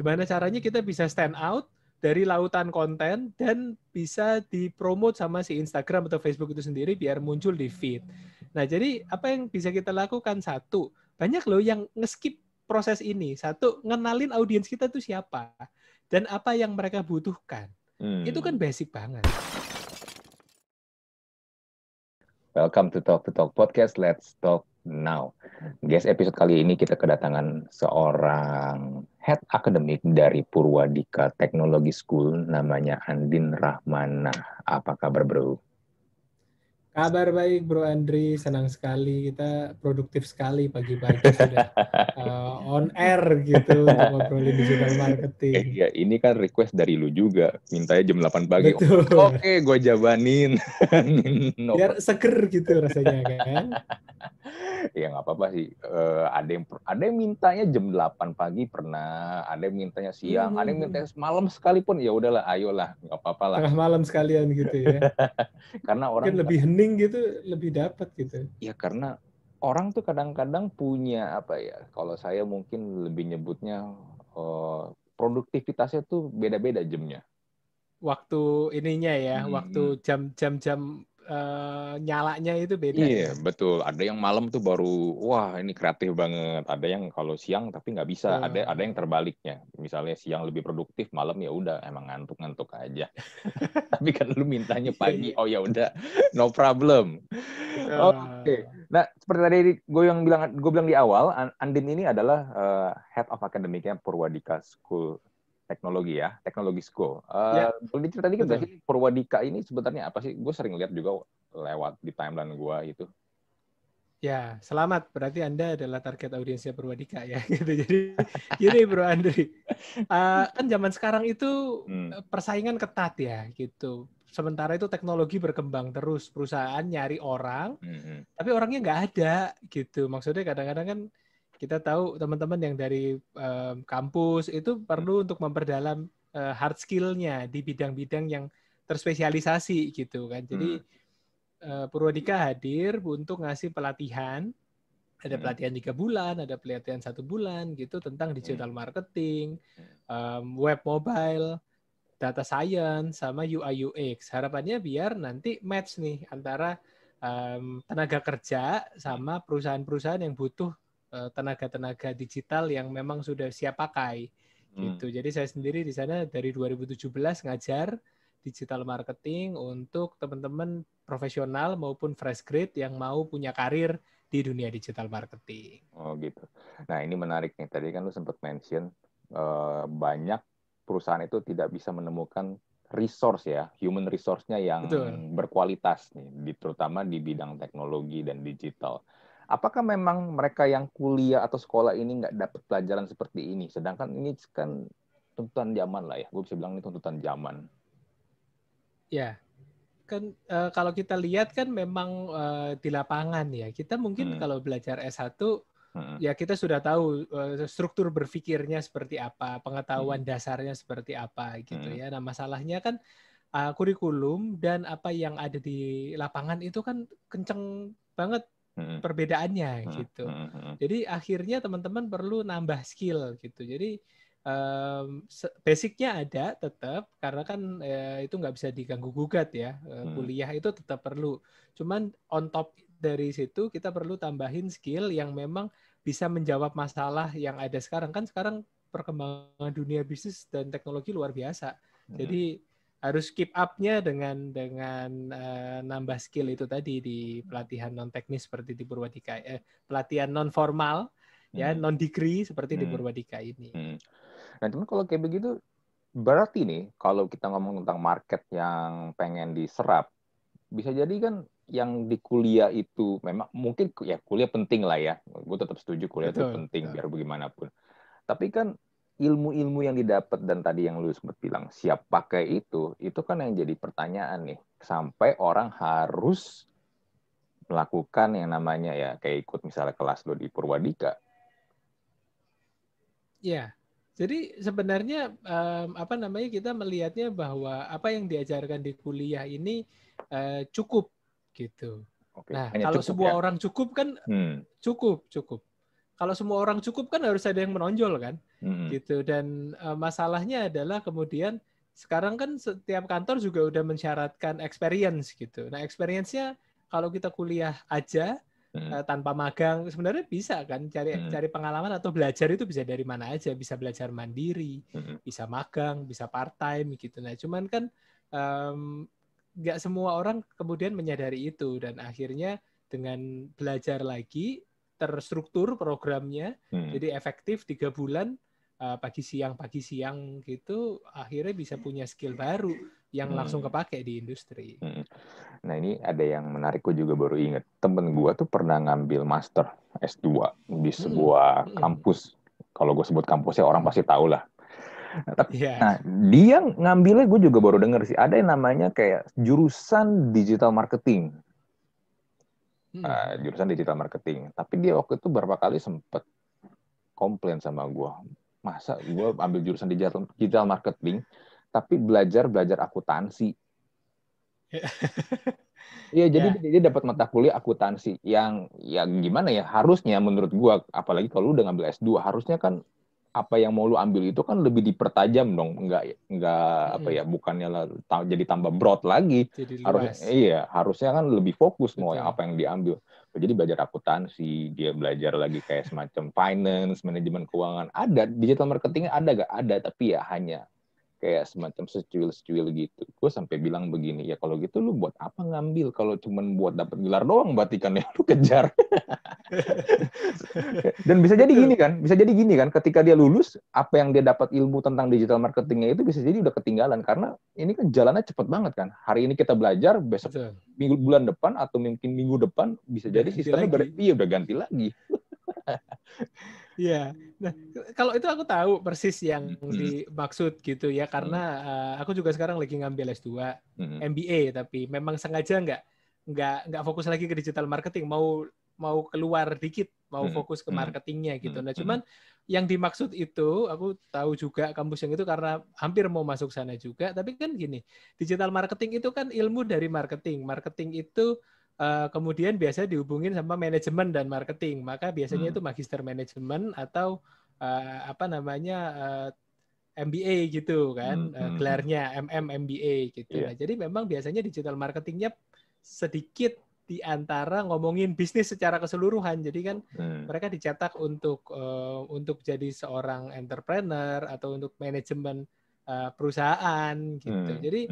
Gimana caranya kita bisa stand out dari lautan konten dan bisa dipromot sama si Instagram atau Facebook itu sendiri biar muncul di feed. Nah, jadi apa yang bisa kita lakukan? Satu, banyak loh yang nge-skip proses ini. Satu, ngenalin audiens kita tuh siapa dan apa yang mereka butuhkan. Itu kan basic banget. Welcome to Talk Podcast. Let's talk now. Guys, episode kali ini kita kedatangan seorang head akademik dari Purwadika Technology School, namanya Andin Rahmana. Apa kabar, bro? Kabar baik Bro Andri, senang sekali kita produktif sekali pagi-pagi sudah on air gitu untuk ngobrolin digital marketing. Iya, ini kan request dari lu juga. Mintanya jam 8 pagi. Betul. Oke, gue jabanin. No Biar problem. seger gitu rasanya kan. Ya nggak apa-apa sih. Ada yang mintanya jam 8 pagi pernah, ada yang mintanya siang, ada yang mintanya malam sekalipun. Ya udahlah, ayolah, nggak apa-apa lah. Tengah malam sekalian gitu ya. Karena Mungkin orang lebih hening gitu, lebih dapat gitu. ya karena orang tuh kadang-kadang punya apa ya, kalau saya mungkin lebih nyebutnya produktivitasnya tuh beda-beda jamnya. Waktu ininya ya, waktu jam-jam nyalanya itu beda ya. Iya, betul. Ada yang malam tuh baru, wah ini kreatif banget. Ada yang kalau siang tapi nggak bisa. Ada yang terbaliknya. Misalnya siang lebih produktif, malam ya udah emang ngantuk-ngantuk aja. Tapi kan lu mintanya Iya, pagi, iya. oh ya udah, no problem. Oke. Nah, seperti tadi gue bilang di awal, Andin ini adalah head of academic-nya Purwadika School Teknologi ya, Teknologi School. Ya, Boleh diceritain dikit nggak betul. sih Purwadika ini sebenarnya apa sih? Gue sering lihat juga lewat di timeline gue itu. Ya, selamat. Berarti Anda adalah target audiensnya Purwadika ya. Gitu. Jadi, gini Bro Andri. Kan zaman sekarang itu persaingan ketat ya gitu. Sementara itu teknologi berkembang terus. Perusahaan nyari orang, tapi orangnya nggak ada gitu. Maksudnya kadang-kadang kan kita tahu teman-teman yang dari kampus itu perlu untuk memperdalam hard skill-nya di bidang-bidang yang terspesialisasi gitu kan. Jadi Purwadika hadir untuk ngasih pelatihan. Ada pelatihan 3 bulan, ada pelatihan 1 bulan gitu tentang digital marketing, web mobile, data science, sama UI UX. Harapannya biar nanti match nih antara tenaga kerja sama perusahaan-perusahaan yang butuh tenaga-tenaga digital yang memang sudah siap pakai gitu. Jadi saya sendiri di sana dari 2017 ngajar digital marketing untuk teman-teman profesional maupun fresh grade yang mau punya karir di dunia digital marketing. Oh gitu. Nah ini menarik nih. Tadi kan lu sempat mention banyak perusahaan itu tidak bisa menemukan resource ya, human resource-nya yang Betul. berkualitas nih, terutama di bidang teknologi dan digital. Apakah memang mereka yang kuliah atau sekolah ini nggak dapat pelajaran seperti ini? Sedangkan ini kan tuntutan zaman lah ya. Gue bisa bilang ini tuntutan zaman. Ya, kan kalau kita lihat kan memang di lapangan ya. Kita mungkin kalau belajar S1 ya kita sudah tahu struktur berpikirnya seperti apa, pengetahuan dasarnya seperti apa gitu ya. Nah, masalahnya kan kurikulum dan apa yang ada di lapangan itu kan kenceng banget perbedaannya gitu. Jadi akhirnya teman-teman perlu nambah skill gitu. Jadi basicnya ada tetap karena kan itu nggak bisa diganggu gugat ya. Kuliah itu tetap perlu. Cuman on top dari situ kita perlu tambahin skill yang memang bisa menjawab masalah yang ada sekarang. Kan sekarang perkembangan dunia bisnis dan teknologi luar biasa. Jadi harus keep up-nya dengan nambah skill itu tadi di pelatihan non teknis seperti di Purwadika, pelatihan non formal ya non degree seperti di Purwadika ini. Nah, cuman kalau kayak begitu berarti nih kalau kita ngomong tentang market yang pengen diserap, bisa jadi kan yang di kuliah itu memang mungkin ya kuliah penting lah ya. Gue tetap setuju kuliah itu Betul, penting betul. biar bagaimanapun. Tapi kan ilmu-ilmu yang didapat dan tadi yang lu sempat bilang siap pakai itu kan yang jadi pertanyaan nih. Sampai orang harus melakukan yang namanya ya kayak ikut misalnya kelas lu di Purwadika. Ya, jadi sebenarnya apa namanya kita melihatnya bahwa apa yang diajarkan di kuliah ini cukup gitu. Oke, Nah, hanya kalau cukup sebuah ya. orang cukup kan cukup. kalau semua orang cukup kan harus ada yang menonjol kan, gitu. Dan masalahnya adalah kemudian sekarang kan setiap kantor juga udah mensyaratkan experience gitu. Nah, experience-nya kalau kita kuliah aja tanpa magang sebenarnya bisa kan cari pengalaman atau belajar itu bisa dari mana aja, bisa belajar mandiri, bisa magang, bisa part time gitu. Nah, cuman kan nggak semua orang kemudian menyadari itu dan akhirnya dengan belajar lagi terstruktur programnya, jadi efektif 3 bulan pagi siang gitu, akhirnya bisa punya skill baru yang langsung kepake di industri. Nah ini ada yang menarik, gue juga baru inget. Temen gue tuh pernah ngambil master S2 di sebuah kampus. Kalau gue sebut kampusnya orang pasti tahu lah. Nah, dia ngambilnya gue juga baru denger sih. Ada yang namanya kayak jurusan digital marketing. Jurusan digital marketing. Tapi dia waktu itu beberapa kali sempet komplain sama gue. Masa gue ambil jurusan digital marketing, tapi belajar akuntansi. Iya, jadi dia dapat mata kuliah akuntansi yang ya gimana ya, harusnya menurut gua, apalagi kalau lu udah ngambil S2, harusnya kan apa yang mau lu ambil itu kan lebih dipertajam dong, enggak apa ya, bukannya jadi tambah broad lagi. Jadi Harusnya luas. harusnya kan lebih fokus mau Betul. apa yang diambil. Jadi belajar akuntansi, dia belajar lagi kayak semacam finance, manajemen keuangan. Ada digital marketingnya ada gak? Ada, tapi ya hanya kayak semacam secuil-secuil gitu. Gue sampai bilang begini, ya kalau gitu lu buat apa ngambil kalau cuman buat dapat gelar doang, berarti kan ya lu kejar. Dan bisa jadi gini kan, ketika dia lulus, apa yang dia dapat ilmu tentang digital marketingnya itu bisa jadi udah ketinggalan, karena ini kan jalannya cepet banget kan. Hari ini kita belajar, besok bulan depan atau mungkin minggu depan bisa udah jadi sistemnya udah ganti lagi. Iya. Nah, kalau itu aku tahu persis yang dimaksud gitu ya, karena aku juga sekarang lagi ngambil S2 MBA, tapi memang sengaja nggak fokus lagi ke digital marketing, mau keluar dikit, mau fokus ke marketingnya gitu. Nah, cuman yang dimaksud itu aku tahu juga kampus yang itu karena hampir mau masuk sana juga, tapi kan gini, digital marketing itu kan ilmu dari marketing. Marketing itu kemudian biasanya dihubungin sama manajemen dan marketing, maka biasanya itu magister manajemen atau MBA gitu kan, gelarnya MBA gitu. Nah, jadi memang biasanya digital marketingnya sedikit di antara ngomongin bisnis secara keseluruhan. Jadi kan mereka dicetak untuk jadi seorang entrepreneur atau untuk manajemen perusahaan gitu. Jadi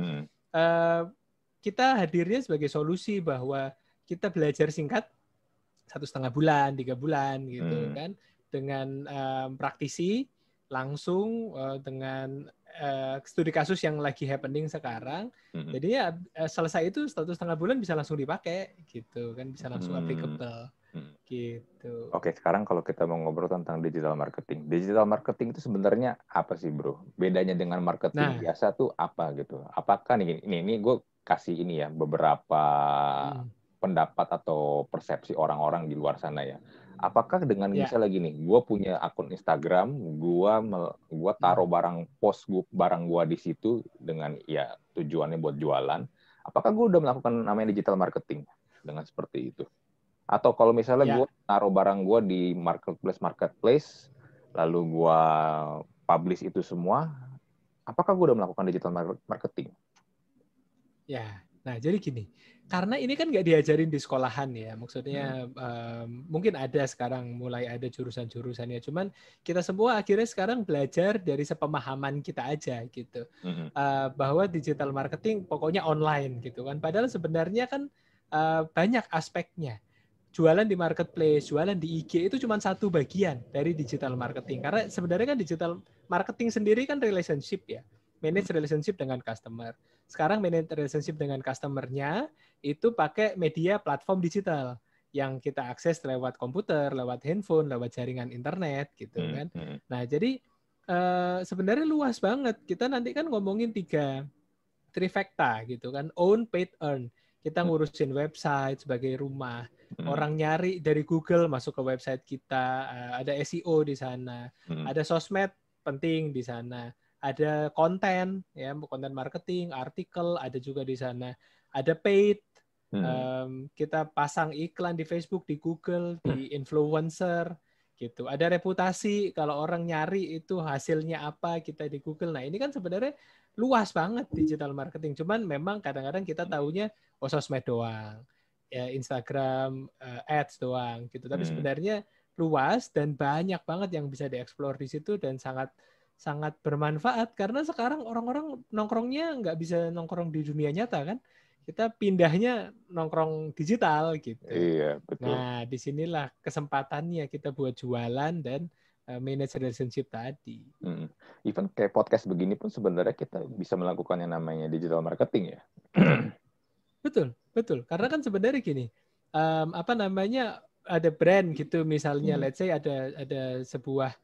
kita hadirnya sebagai solusi bahwa kita belajar singkat 1,5 bulan, 3 bulan gitu kan, dengan praktisi langsung dengan studi kasus yang lagi happening sekarang. Jadi ya selesai itu 1,5 bulan bisa langsung dipakai gitu kan, bisa langsung applicable gitu. Oke, sekarang kalau kita mau ngobrol tentang digital marketing. Digital marketing itu sebenarnya apa sih, Bro? Bedanya dengan marketing biasa tuh apa gitu? Apakah ini gue kasih ini ya beberapa pendapat atau persepsi orang-orang di luar sana ya. Apakah dengan misalnya gini, gue punya akun Instagram, gue taruh post barang gue di situ dengan ya tujuannya buat jualan. Apakah gue udah melakukan namanya digital marketing dengan seperti itu? Atau kalau misalnya gue taruh barang gue di marketplace, lalu gue publish itu semua, apakah gue udah melakukan digital marketing? Ya, nah jadi gini, karena ini kan nggak diajarin di sekolahan ya, maksudnya mungkin ada sekarang mulai ada jurusan-jurusannya, cuman kita semua akhirnya sekarang belajar dari sepemahaman kita aja gitu, bahwa digital marketing pokoknya online gitu kan, padahal sebenarnya kan banyak aspeknya. Jualan di marketplace, jualan di IG itu cuma satu bagian dari digital marketing, karena sebenarnya kan digital marketing sendiri kan relationship ya, manage relationship dengan customer. Sekarang manage relationship dengan customer-nya itu pakai media platform digital yang kita akses lewat komputer, lewat handphone, lewat jaringan internet gitu kan. Nah, jadi sebenarnya luas banget. Kita nanti kan ngomongin trifecta gitu kan, own, paid, earn. Kita ngurusin website sebagai rumah. Orang nyari dari Google masuk ke website kita, ada SEO di sana, ada sosmed penting di sana, ada konten ya, konten marketing, artikel ada juga di sana, ada paid, kita pasang iklan di Facebook, di Google, di influencer, gitu. Ada reputasi, kalau orang nyari itu hasilnya apa kita di Google. Nah, ini kan sebenarnya luas banget digital marketing. Cuman memang kadang-kadang kita taunya sosmed doang, ya Instagram, ads doang gitu. Tapi sebenarnya luas dan banyak banget yang bisa dieksplor di situ dan sangat sangat bermanfaat karena sekarang orang-orang nongkrongnya nggak bisa nongkrong di dunia nyata kan. Kita pindahnya nongkrong digital gitu. Iya, betul. Nah, disinilah kesempatannya kita buat jualan dan manage relationship tadi. Even kayak podcast begini pun sebenarnya kita bisa melakukan yang namanya digital marketing ya. Betul, betul. Karena kan sebenarnya gini, apa namanya, ada brand gitu misalnya, let's say ada sebuah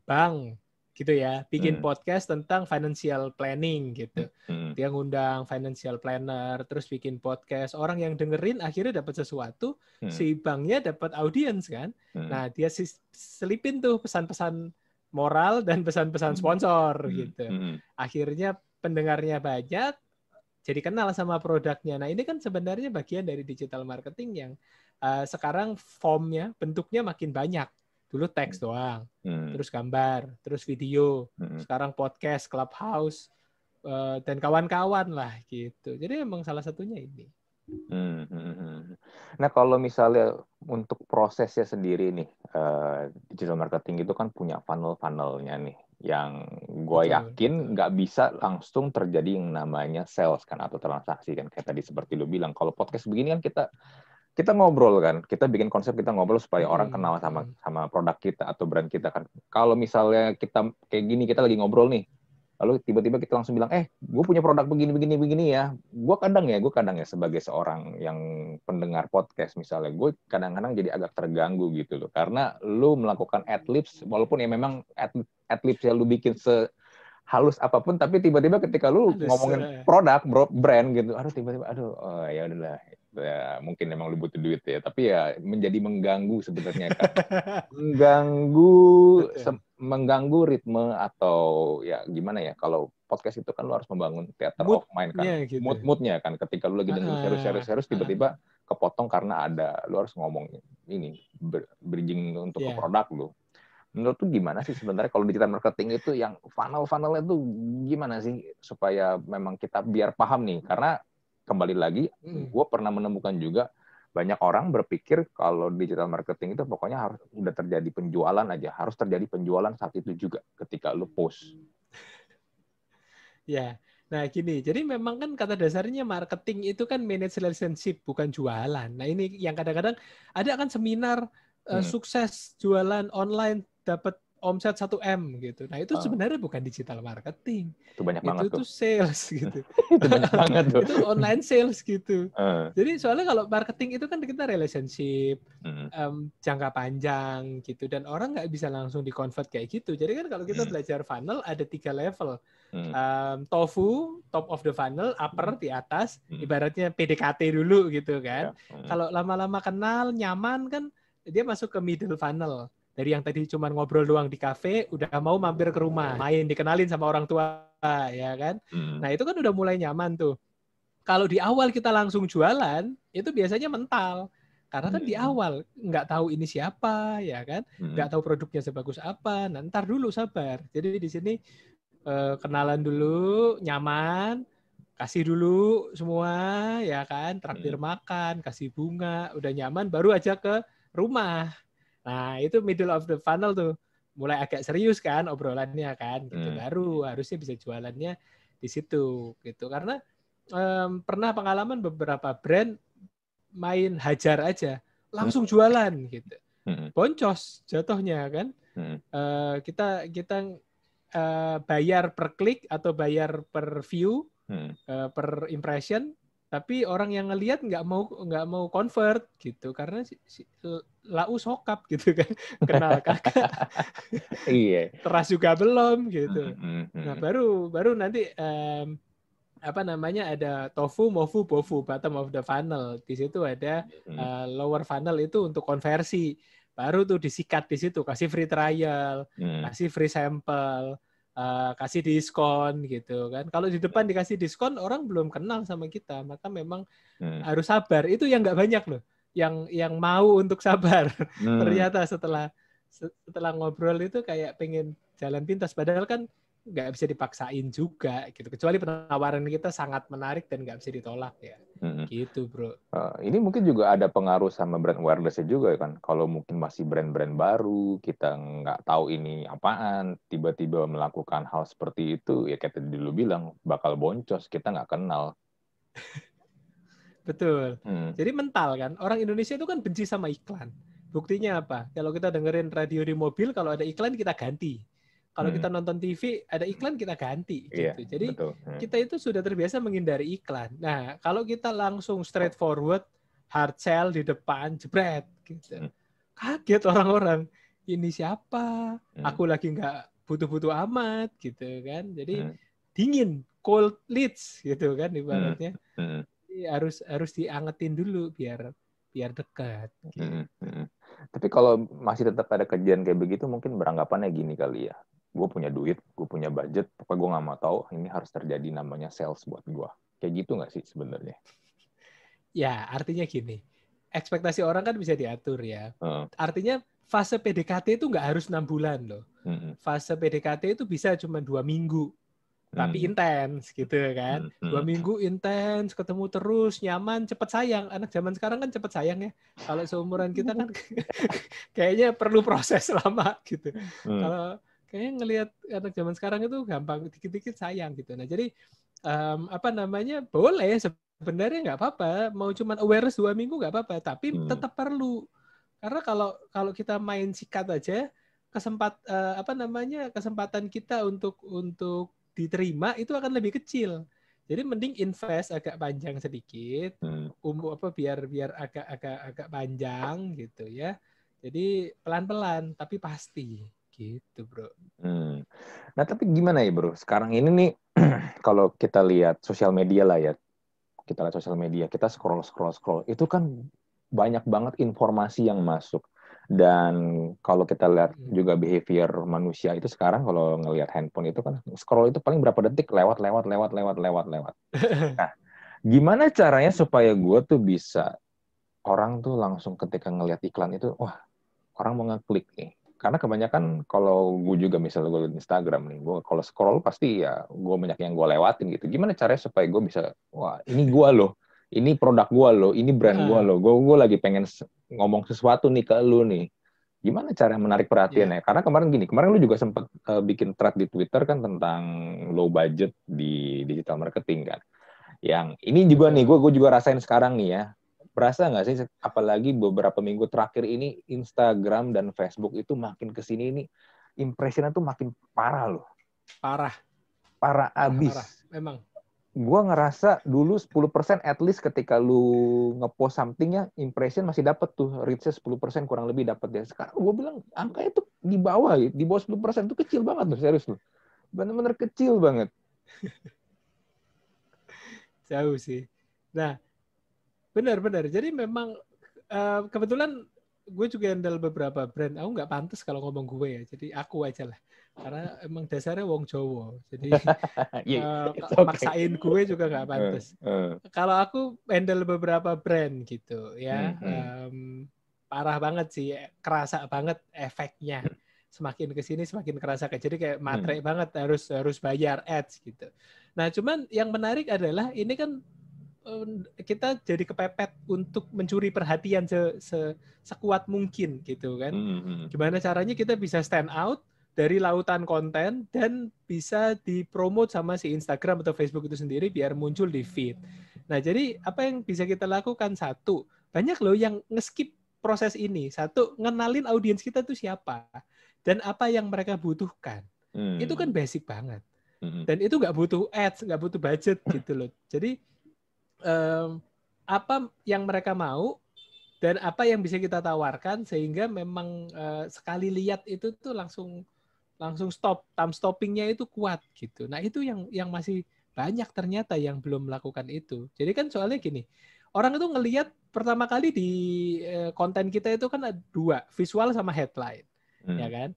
bank gitu ya, bikin podcast tentang financial planning gitu. Dia ngundang financial planner, terus bikin podcast. Orang yang dengerin akhirnya dapat sesuatu, si banknya dapat audiens kan. Nah, dia selipin tuh pesan-pesan moral dan pesan-pesan sponsor gitu. Akhirnya pendengarnya banyak, jadi kenal sama produknya. Nah, ini kan sebenarnya bagian dari digital marketing yang sekarang formnya, bentuknya makin banyak. Dulu teks doang, terus gambar, terus video, sekarang podcast, Clubhouse, dan kawan-kawan lah gitu. Jadi memang salah satunya ini. Nah, kalau misalnya untuk prosesnya sendiri nih, digital marketing itu kan punya funnel-funnelnya nih, yang gue yakin nggak bisa langsung terjadi yang namanya sales kan atau transaksi kan, kayak tadi seperti lu bilang. Kalau podcast begini kan kita ngobrol kan, kita bikin konsep, kita ngobrol supaya orang kenal sama produk kita atau brand kita kan. Kalau misalnya kita kayak gini, kita lagi ngobrol nih, lalu tiba-tiba kita langsung bilang, gue punya produk begini ya. Gue kadang ya sebagai seorang yang pendengar podcast misalnya, gue kadang-kadang jadi agak terganggu gitu loh, karena lu melakukan adlibs, walaupun ya memang adlibs yang lu bikin halus apapun, tapi tiba-tiba ketika lu ngomongin produk, brand gitu, tiba-tiba, ya udahlah, ya, mungkin memang lu butuh duit ya, tapi ya menjadi mengganggu sebenarnya kan. mengganggu ritme atau ya gimana ya, kalau podcast itu kan lu harus membangun theater of mind kan, gitu. moodnya kan, ketika lu lagi dengerin serius tiba-tiba kepotong karena ada lu harus ngomong ini bridging untuk ke produk lu. Menurut tuh gimana sih sebenarnya kalau digital marketing itu yang funnel-funnelnya tuh gimana sih supaya memang kita biar paham nih, karena kembali lagi gue pernah menemukan juga banyak orang berpikir kalau digital marketing itu pokoknya harus udah terjadi penjualan aja, harus terjadi penjualan saat itu juga ketika lu post. Ya, nah gini, jadi memang kan kata dasarnya marketing itu kan manage relationship, bukan jualan. Nah ini yang kadang-kadang ada kan seminar sukses jualan online dapat omset 1M gitu. Nah itu sebenarnya bukan digital marketing. Itu banyak banget itu tuh. Sales gitu. Itu banyak banget tuh. Itu online sales gitu. Jadi soalnya kalau marketing itu kan kita relationship, jangka panjang gitu. Dan orang nggak bisa langsung di-convert kayak gitu. Jadi kan kalau kita belajar funnel ada 3 level. Tofu, top of the funnel, upper di atas, ibaratnya PDKT dulu gitu kan. Kalau lama-lama kenal, nyaman kan, dia masuk ke middle funnel. Dari yang tadi cuma ngobrol doang di kafe, udah mau mampir ke rumah, main, dikenalin sama orang tua, ya kan. Nah itu kan udah mulai nyaman tuh. Kalau di awal kita langsung jualan, itu biasanya mental. Karena kan di awal nggak tahu ini siapa, ya kan, nggak tahu produknya sebagus apa. Nah, ntar dulu sabar. Jadi di sini kenalan dulu, nyaman, kasih dulu semua, ya kan, traktir makan, kasih bunga, udah nyaman, baru aja ke rumah. Nah, itu middle of the funnel tuh. Mulai agak serius kan obrolannya kan, gitu. Baru harusnya bisa jualannya di situ, gitu. Karena pernah pengalaman beberapa brand main hajar aja, langsung jualan, gitu. Boncos jatuhnya kan. Kita bayar per klik atau bayar per view, per impression, tapi orang yang ngelihat nggak mau convert gitu karena lau sokap gitu kan, kenal kakak, iya, teras juga belum gitu. Nah baru nanti apa namanya, ada tofu, mofu, bofu, bottom of the funnel. Di situ ada lower funnel itu untuk konversi. Baru tuh disikat di situ, kasih free trial, kasih free sample, kasih diskon gitu kan. Kalau di depan dikasih diskon, orang belum kenal sama kita, maka memang harus sabar. Itu yang nggak banyak loh. yang mau untuk sabar. Ternyata setelah ngobrol itu kayak pengen jalan pintas, padahal kan nggak bisa dipaksain juga gitu, kecuali penawaran kita sangat menarik dan nggak bisa ditolak ya. Gitu bro. Ini mungkin juga ada pengaruh sama brand awareness-nya juga kan. Kalau mungkin masih brand-brand baru, kita nggak tahu ini apaan, tiba-tiba melakukan hal seperti itu, ya kayak tadi lu bilang, bakal boncos, kita nggak kenal. Betul. Jadi mental kan, orang Indonesia itu kan benci sama iklan. Buktinya apa? Kalau kita dengerin radio di mobil, kalau ada iklan kita ganti. Kalau kita nonton TV, ada iklan kita ganti. Gitu. Jadi kita itu sudah terbiasa menghindari iklan. Nah, kalau kita langsung straightforward, hard sell di depan, jebret. Gitu. Kaget orang-orang. Ini siapa? Aku lagi nggak butuh-butuh amat. Gitu kan. Jadi dingin, cold leads gitu kan ibaratnya. Harus diangetin dulu biar dekat. Gitu. Tapi kalau masih tetap ada kejadian kayak begitu, mungkin beranggapannya gini kali ya. Gue punya duit, gue punya budget, pokoknya gue nggak mau tahu ini harus terjadi namanya sales buat gue. Kayak gitu nggak sih sebenarnya? Ya, artinya gini, ekspektasi orang kan bisa diatur ya. Artinya fase PDKT itu nggak harus 6 bulan loh. Fase PDKT itu bisa cuma 2 minggu. Tapi intens gitu kan. 2 minggu intens, ketemu terus, nyaman, cepet sayang. Anak zaman sekarang kan cepet sayang ya. Kalau seumuran kita kan kayaknya perlu proses lama gitu. Kalau kayaknya ngelihat anak zaman sekarang itu gampang, dikit-dikit sayang gitu. Nah jadi boleh sebenarnya nggak apa-apa. Mau cuman awareness 2 minggu nggak apa-apa. Tapi tetap perlu. Karena kalau kita main sikat aja, kesempatan kita untuk diterima itu akan lebih kecil. Jadi mending invest agak panjang sedikit, biar agak panjang gitu ya. Jadi pelan-pelan tapi pasti gitu, bro. Nah tapi gimana ya bro? Sekarang ini nih kalau kita lihat sosial media lah ya, kita scroll, itu kan banyak banget informasi yang masuk. Dan kalau kita lihat juga behavior manusia itu sekarang kalau ngelihat handphone itu kan scroll itu paling berapa detik lewat. Nah, gimana caranya supaya gue tuh bisa orang tuh langsung ketika ngelihat iklan itu, wah orang mau ngeklik nih. Karena kebanyakan kalau gue juga misalnya gue di Instagram nih, gue kalau scroll pasti ya gue banyak yang gue lewatin gitu. Gimana caranya supaya gue bisa, wah ini gue loh, ini produk gue loh, ini brand gue loh, gue lagi pengen ngomong sesuatu nih ke lu nih. Gimana cara menarik perhatiannya? Karena kemarin lu juga sempat bikin thread di Twitter kan tentang low budget di digital marketing kan. Yang ini juga nih, gue juga rasain sekarang nih ya. Berasa nggak sih, apalagi beberapa minggu terakhir ini Instagram dan Facebook itu makin kesini ini impressionnya tuh makin parah loh. Parah abis. Memang. Gue ngerasa dulu 10% at least ketika lu ngepost something ya, impression masih dapat tuh, reach-nya 10% kurang lebih dapat ya. Sekarang gue bilang angkanya tuh di bawah 10% tuh kecil banget tuh, serius loh. Bener-bener kecil banget. Jauh sih. Nah, benar. Jadi memang kebetulan gue juga handle beberapa brand. Aku nggak pantas kalau ngomong gue ya. Jadi aku aja lah. Karena emang dasarnya wong Jawa. Jadi maksain gue juga nggak pantas. Kalau aku handle beberapa brand gitu ya. Parah banget sih. Kerasa banget efeknya. Semakin kesini semakin kerasa. Jadi kayak matre banget harus bayar ads gitu. Nah cuman yang menarik adalah ini kan kita jadi kepepet untuk mencuri perhatian sekuat mungkin gitu kan. Gimana caranya kita bisa stand out dari lautan konten dan bisa dipromot sama si Instagram atau Facebook itu sendiri biar muncul di feed. Nah, jadi apa yang bisa kita lakukan? Satu, banyak loh yang nge-skip proses ini. Satu, ngenalin audiens kita tuh siapa dan apa yang mereka butuhkan. Itu kan basic banget. Dan itu nggak butuh ads, nggak butuh budget gitu loh. Jadi apa yang mereka mau dan apa yang bisa kita tawarkan sehingga memang sekali lihat itu tuh langsung stop, time stoppingnya itu kuat gitu. Nah itu yang masih banyak ternyata yang belum melakukan itu. Jadi kan soalnya gini, orang itu ngelihat pertama kali di konten kita itu kan ada 2, visual sama headline, ya kan?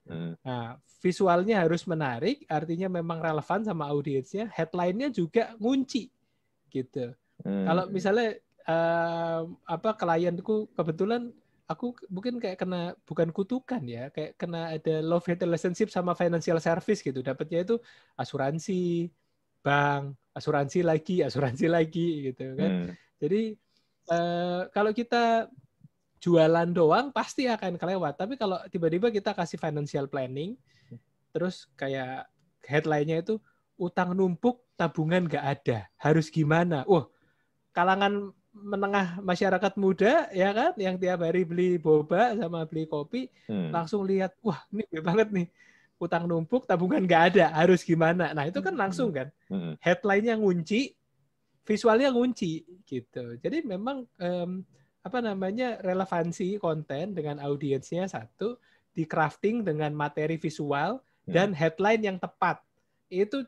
Nah visualnya harus menarik, artinya memang relevan sama audiensnya. Headline-nya juga ngunci gitu. Kalau misalnya klienku kebetulan aku mungkin kayak kena bukan kutukan ya, kayak kena ada love hate relationship sama financial service gitu. Dapatnya itu asuransi, bank, asuransi lagi gitu kan. Jadi kalau kita jualan doang pasti akan kelewat. Tapi kalau tiba-tiba kita kasih financial planning, terus kayak headline-nya itu utang numpuk, tabungan nggak ada, harus gimana? Kalangan menengah masyarakat muda ya kan, yang tiap hari beli boba sama beli kopi, langsung lihat, wah ini banget nih, utang numpuk, tabungan nggak ada, harus gimana? Nah itu kan langsung kan, headline-nya ngunci, visualnya ngunci gitu. Jadi memang relevansi konten dengan audiensnya satu, di crafting dengan materi visual dan headline yang tepat. Itu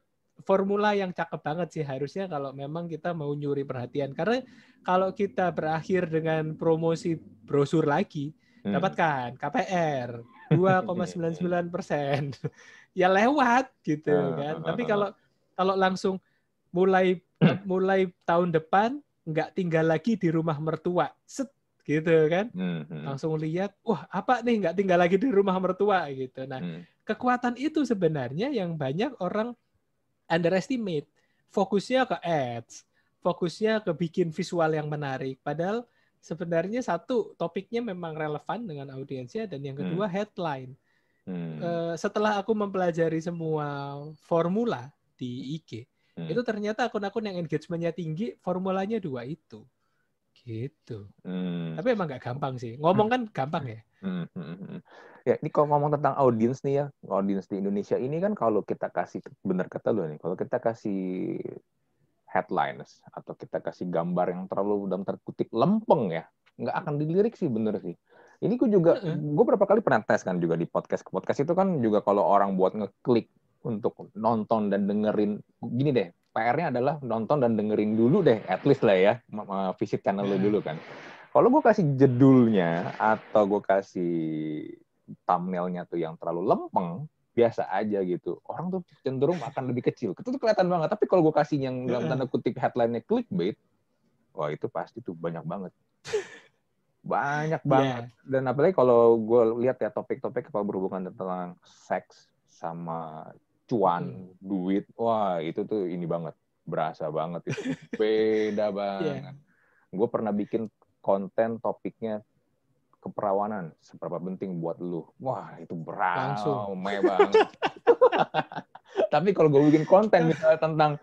formula yang cakep banget sih harusnya kalau memang kita mau nyuri perhatian. Karena kalau kita berakhir dengan promosi brosur lagi, dapatkan KPR 2,99%. Ya lewat gitu kan. Tapi kalau langsung mulai tahun depan nggak tinggal lagi di rumah mertua, set gitu kan. Langsung lihat, wah apa nih nggak tinggal lagi di rumah mertua gitu. Nah, kekuatan itu sebenarnya yang banyak orang underestimate. Fokusnya ke ads, fokusnya ke bikin visual yang menarik. Padahal sebenarnya satu, topiknya memang relevan dengan audiensnya, dan yang kedua headline. Setelah aku mempelajari semua formula di IG, itu ternyata akun-akun yang engagement-nya tinggi, formulanya dua itu. Gitu. Tapi emang nggak gampang sih. Ngomong kan gampang ya. Ya, ini kalau ngomong tentang audiens nih ya, audiens di Indonesia ini kan kalau kita kasih, benar kata lu nih, kalau kita kasih headlines atau kita kasih gambar yang terlalu dalam tanda kutip lempeng ya, nggak akan dilirik sih, bener sih. Ini gue berapa kali pernah tes kan juga di podcast. Podcast itu kan juga kalau orang buat ngeklik untuk nonton dan dengerin, gini deh, PR-nya adalah nonton dan dengerin dulu deh, at least lah ya, visit channel lu dulu kan. Kalau gue kasih jedulnya atau gue kasih thumbnailnya tuh yang terlalu lempeng, biasa aja gitu, orang tuh cenderung akan lebih kecil. Itu tuh kelihatan banget. Tapi kalau gue kasih yang dalam tanda kutip headline-nya clickbait, wah itu pasti tuh banyak banget. Banyak banget. Dan apalagi kalau gue lihat ya topik-topik kalau berhubungan tentang seks sama cuan, duit, wah itu tuh ini banget. Berasa banget itu. Beda banget. Gue pernah bikin konten topiknya keperawanan, seberapa penting buat lu. Wah, itu ramai banget. Tapi kalau gue bikin konten misalnya tentang,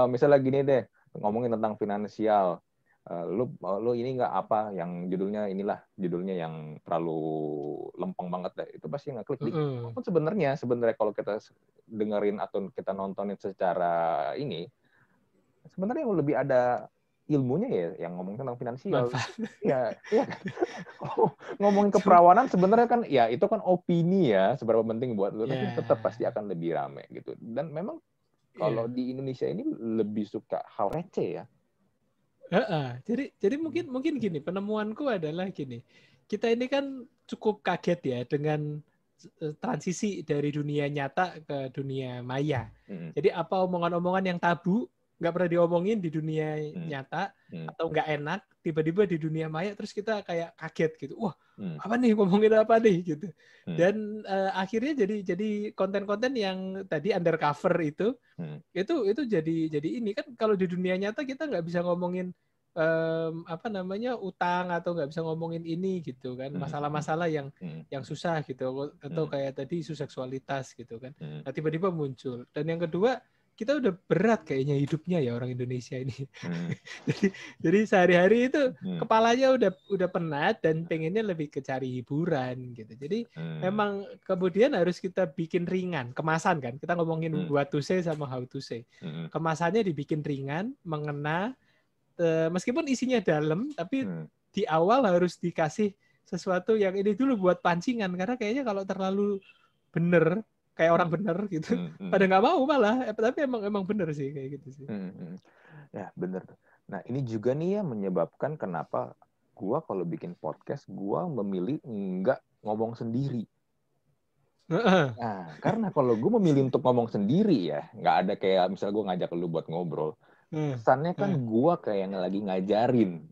misalnya gini deh, ngomongin tentang finansial, lu ini nggak apa, yang judulnya inilah, judulnya yang terlalu lempeng banget deh, itu pasti nggak klik. Walaupun sebenarnya kalau kita dengerin atau kita nontonin secara ini, sebenarnya yang lebih ada ilmunya ya yang ngomong tentang finansial. Ya. Ngomongin keperawanan sebenarnya kan ya itu kan opini ya, seberapa penting buat lu, tapi tetap pasti akan lebih rame gitu. Dan memang kalau di Indonesia ini lebih suka hal receh ya. Jadi mungkin gini, penemuanku adalah gini. Kita ini kan cukup kaget ya dengan transisi dari dunia nyata ke dunia maya. Jadi apa omongan-omongan yang tabu nggak pernah diomongin di dunia nyata atau nggak enak, tiba-tiba di dunia maya terus kita kayak kaget gitu. Wah, apa nih, ngomongin apa nih gitu. Dan akhirnya jadi konten-konten yang tadi undercover itu jadi ini kan, kalau di dunia nyata kita nggak bisa ngomongin utang atau nggak bisa ngomongin ini gitu kan, masalah-masalah yang susah gitu, atau kayak tadi isu seksualitas gitu kan. Nah, tiba-tiba muncul. Dan yang kedua, kita udah berat kayaknya hidupnya ya orang Indonesia ini. jadi sehari-hari itu kepalanya udah penat dan pengennya lebih ke cari hiburan gitu. Jadi memang kemudian harus kita bikin ringan, kemasan kan. Kita ngomongin what to say sama how to say. Kemasannya dibikin ringan, mengena, meskipun isinya dalam, tapi di awal harus dikasih sesuatu yang ini dulu buat pancingan, karena kayaknya kalau terlalu bener kayak orang bener gitu, pada nggak mau malah. Tapi emang bener sih kayak gitu sih. Ya bener. Nah ini juga nih ya menyebabkan kenapa gua kalau bikin podcast gua memilih nggak ngomong sendiri. Nah karena kalau gue memilih untuk ngomong sendiri ya, nggak ada kayak misalnya gue ngajak lu buat ngobrol, kesannya kan gua kayak lagi ngajarin.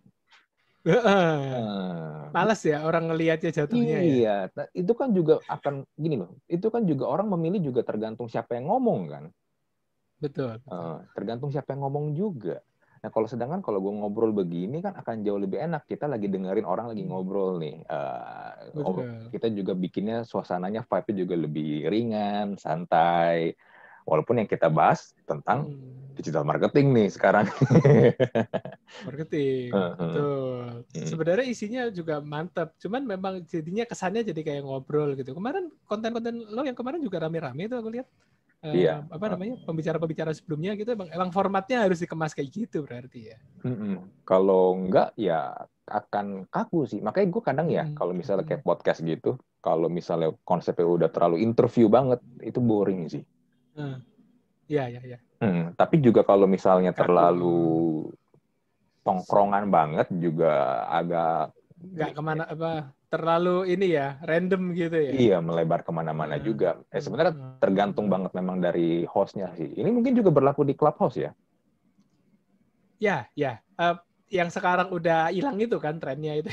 Males ya orang ngelihatnya jatuhnya ya. Iya, itu kan juga akan gini loh. Itu kan juga orang memilih juga tergantung siapa yang ngomong kan. Betul. Tergantung siapa yang ngomong juga. Nah, sedangkan kalau gue ngobrol begini kan akan jauh lebih enak. Kita lagi dengerin orang lagi ngobrol nih. Kita juga bikinnya suasananya, vibe-nya juga lebih ringan, santai. Walaupun yang kita bahas tentang digital marketing nih sekarang. Marketing, betul. Sebenarnya isinya juga mantap. Cuman memang jadinya kesannya jadi kayak ngobrol gitu. Kemarin konten-konten lo yang kemarin juga rame-rame itu aku lihat. Iya. Pembicara-pembicara sebelumnya gitu emang formatnya harus dikemas kayak gitu berarti ya. Kalau enggak ya akan kaku sih. Makanya gue kadang ya kalau misalnya kayak podcast gitu, kalau misalnya konsepnya udah terlalu interview banget, itu boring sih. Iya. Tapi juga kalau misalnya terlalu tongkrongan banget juga agak nggak kemana terlalu ini ya random gitu ya. Iya, melebar kemana-mana juga. Sebenarnya tergantung banget memang dari hostnya sih. Ini mungkin juga berlaku di Clubhouse ya? Ya. Yang sekarang udah hilang itu kan trennya itu.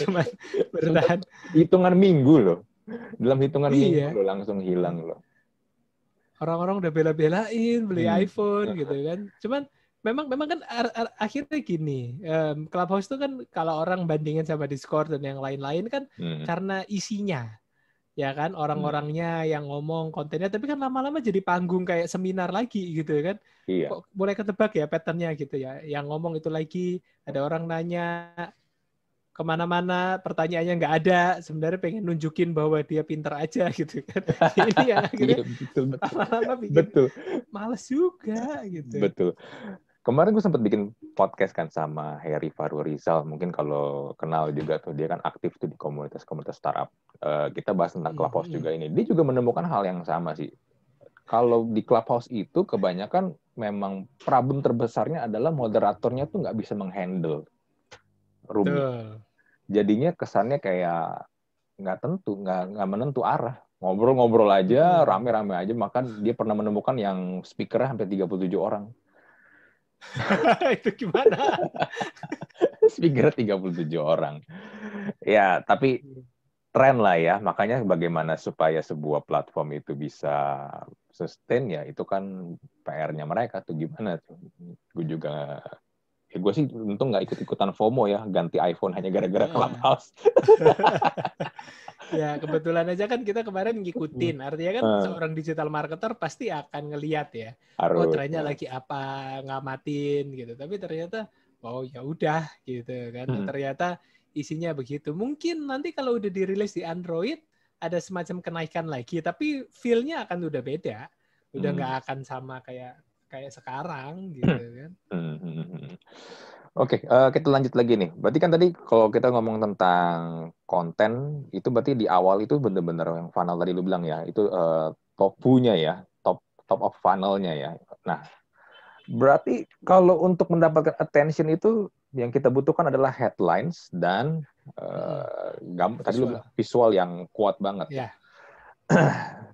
Cuman bertahan. Hitungan minggu loh. Dalam hitungan minggu loh langsung hilang loh. Orang-orang udah bela-belain beli iPhone gitu kan. Cuman memang kan akhirnya gini, Clubhouse itu kan kalau orang bandingin sama Discord dan yang lain-lain kan karena isinya. Ya kan, orang-orangnya yang ngomong kontennya, tapi kan lama-lama jadi panggung kayak seminar lagi gitu kan. Iya. Kok mulai ketebak ya patternnya gitu ya. Yang ngomong itu lagi, ada orang nanya kemana-mana, pertanyaannya nggak ada, sebenarnya pengen nunjukin bahwa dia pinter aja gitu kan. Ini yang akhirnya lama-lama bikin males juga gitu. Betul. Kemarin gue sempat bikin podcast kan sama Heri Faru Rizal. Mungkin kalau kenal juga tuh, dia kan aktif tuh di komunitas-komunitas startup. Kita bahas tentang Clubhouse juga ini. Dia juga menemukan hal yang sama sih. Kalau di Clubhouse itu kebanyakan memang problem terbesarnya adalah moderatornya tuh nggak bisa menghandle room. Jadinya kesannya kayak nggak menentu arah. Ngobrol-ngobrol aja, rame-rame aja. Maka dia pernah menemukan yang speakernya hampir 37 orang. Itu gimana? Speaker 37 orang. Ya, tapi tren lah ya. Makanya bagaimana supaya sebuah platform itu bisa sustain ya, itu kan PR-nya mereka tuh gimana tuh. Gue sih untung nggak ikut-ikutan FOMO ya, ganti iPhone hanya gara-gara Clubhouse. Ya, kebetulan aja kan kita kemarin ngikutin. Artinya kan seorang digital marketer pasti akan ngelihat ya. Oh, trennya lagi apa, ngamatin gitu. Tapi ternyata oh ya udah gitu kan. Ternyata isinya begitu. Mungkin nanti kalau udah dirilis di Android ada semacam kenaikan lagi, tapi feel-nya akan udah beda. Udah nggak akan sama kayak sekarang gitu kan. Oke, kita lanjut lagi nih. Berarti kan tadi kalau kita ngomong tentang konten, itu berarti di awal itu benar-benar yang funnel tadi lu bilang ya, itu top-nya ya, top of funnel-nya ya. Nah, berarti kalau untuk mendapatkan attention itu yang kita butuhkan adalah headlines dan tadi lu bilang visual yang kuat banget. Yeah.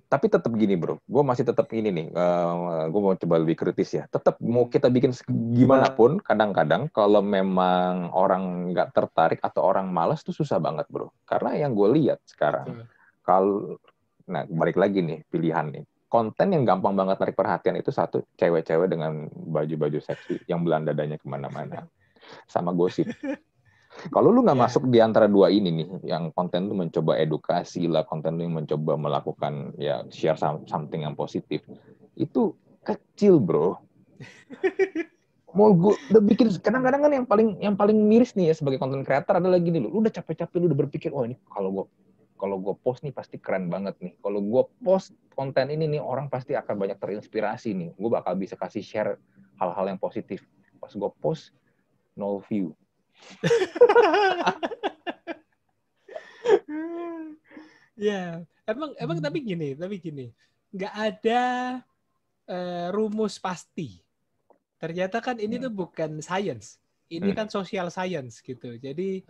Tapi tetap gini bro, gue masih tetap ini nih, gue mau coba lebih kritis ya. Tetap mau kita bikin gimana pun, kadang-kadang kalau memang orang nggak tertarik atau orang malas tuh susah banget bro. Karena yang gue lihat sekarang, balik lagi nih pilihan nih. Konten yang gampang banget tarik perhatian itu satu, cewek-cewek dengan baju-baju seksi yang belan dadanya kemana-mana, sama gosip. Kalau lu nggak masuk di antara dua ini nih, yang konten lu mencoba edukasi lah, konten lu yang mencoba melakukan ya share something yang positif, itu kecil bro. Mau gue udah bikin kadang-kadang kan yang paling miris nih ya sebagai konten creator adalah gini, lu udah capek-capek lu udah berpikir, oh ini kalau gue post nih pasti keren banget nih. Kalau gue post konten ini nih orang pasti akan banyak terinspirasi nih. Gue bakal bisa kasih share hal-hal yang positif. Pas gue post 0 view. Ya, emang tapi gini, nggak ada rumus pasti. Ternyata kan ini tuh bukan science, ini kan social science gitu. Jadi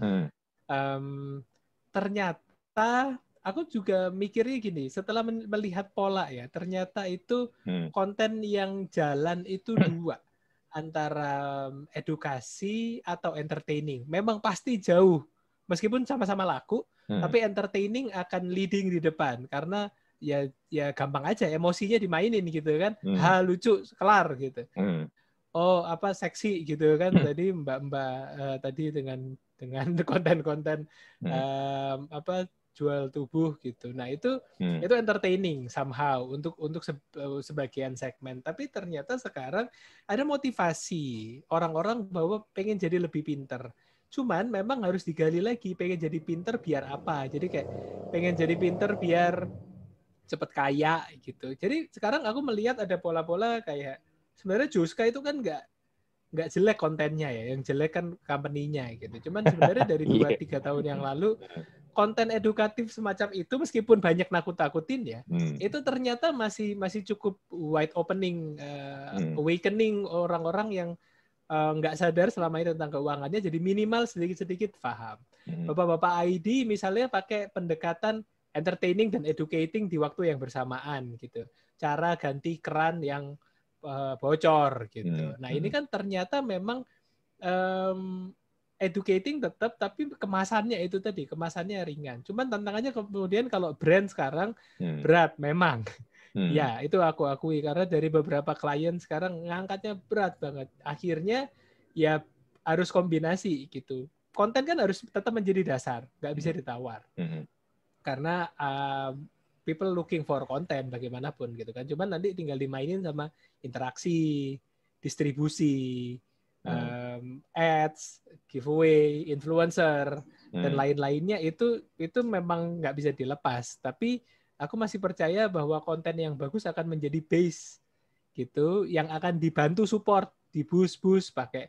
ternyata aku juga mikirnya gini, setelah melihat pola ya, ternyata itu konten yang jalan itu dua. antara edukasi atau entertaining. Memang pasti jauh. Meskipun sama-sama laku, tapi entertaining akan leading di depan karena ya gampang aja emosinya dimainin gitu kan. Lucu, kelar gitu. Oh, apa seksi gitu kan tadi Mbak tadi dengan konten-konten apa jual tubuh gitu. Nah, itu entertaining somehow untuk sebagian segmen. Tapi ternyata sekarang ada motivasi orang-orang bahwa pengen jadi lebih pinter. Cuman memang harus digali lagi, pengen jadi pinter biar apa? Jadi kayak pengen jadi pinter biar cepet kaya gitu. Jadi sekarang aku melihat ada pola-pola kayak sebenarnya Juska itu kan nggak jelek kontennya ya, yang jelek kan company-nya gitu. Cuman sebenarnya dari 2-3 tahun yang lalu konten edukatif semacam itu meskipun banyak nakut-nakutin ya, itu ternyata masih cukup wide opening, awakening orang-orang yang nggak sadar selama ini tentang keuangannya, jadi minimal sedikit-sedikit paham. Bapak-bapak ID misalnya pakai pendekatan entertaining dan educating di waktu yang bersamaan gitu. Cara ganti keran yang bocor gitu. Nah ini kan ternyata memang educating tetap, tapi kemasannya itu tadi, kemasannya ringan. Cuman tantangannya kemudian kalau brand sekarang berat memang. Ya itu aku akui karena dari beberapa klien sekarang ngangkatnya berat banget. Akhirnya ya harus kombinasi gitu. Konten kan harus tetap menjadi dasar, nggak bisa ditawar. Karena people looking for content bagaimanapun gitu kan. Cuman nanti tinggal dimainin sama interaksi, distribusi, ads, giveaway, influencer dan lain-lainnya itu memang nggak bisa dilepas. Tapi aku masih percaya bahwa konten yang bagus akan menjadi base gitu, yang akan dibantu support, di boost pakai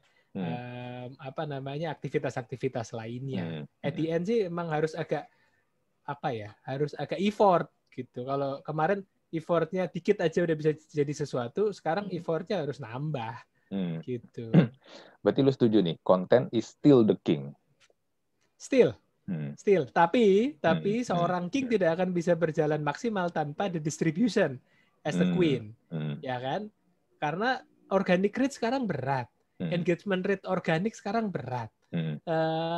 apa namanya aktivitas-aktivitas lainnya. At the end sih emang harus agak harus agak effort gitu. Kalau kemarin effortnya dikit aja udah bisa jadi sesuatu, sekarang effortnya harus nambah gitu. Berarti lu setuju nih, content is still the king. Still. Tapi seorang king tidak akan bisa berjalan maksimal tanpa the distribution as the queen, ya kan? Karena organic rate sekarang berat, engagement rate organik sekarang berat.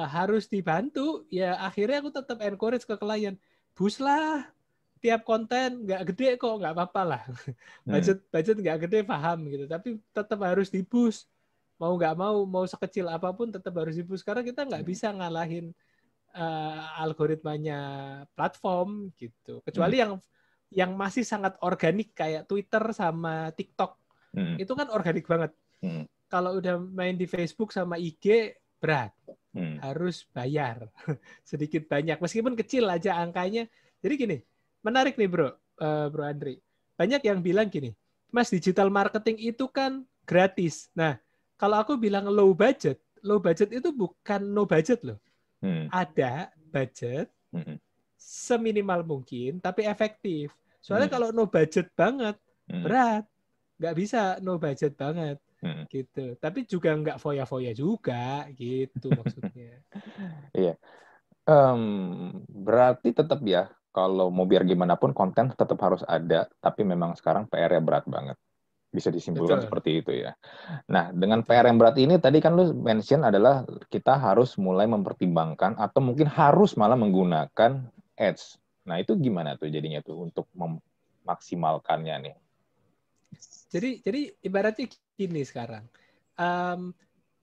Harus dibantu, ya akhirnya aku tetap encourage ke klien, boost lah tiap konten, nggak gede kok, nggak apa-apa lah. budget nggak gede, paham gitu, tapi tetap harus di boost, mau nggak mau sekecil apapun tetap harus di boost karena kita nggak bisa ngalahin algoritmanya platform gitu, kecuali yang masih sangat organik kayak Twitter sama TikTok, itu kan organik banget. Kalau udah main di Facebook sama IG berat, harus bayar sedikit banyak meskipun kecil aja angkanya. Jadi gini, menarik nih bro Andri, banyak yang bilang gini, Mas, digital marketing itu kan gratis. Nah kalau aku bilang low budget itu bukan no budget loh. Ada budget seminimal mungkin tapi efektif. Soalnya kalau no budget banget berat, nggak bisa no budget banget gitu. Tapi juga nggak foya-foya juga gitu maksudnya. Iya. Berarti tetap ya, kalau mau biar gimana pun konten tetap harus ada, tapi memang sekarang PR-nya berat banget. Bisa disimpulkan seperti itu ya. Nah, dengan PR yang berat ini tadi kan lu mention adalah kita harus mulai mempertimbangkan atau mungkin harus malah menggunakan ads. Nah, itu gimana tuh jadinya tuh untuk memaksimalkannya nih? Jadi ibaratnya gini sekarang.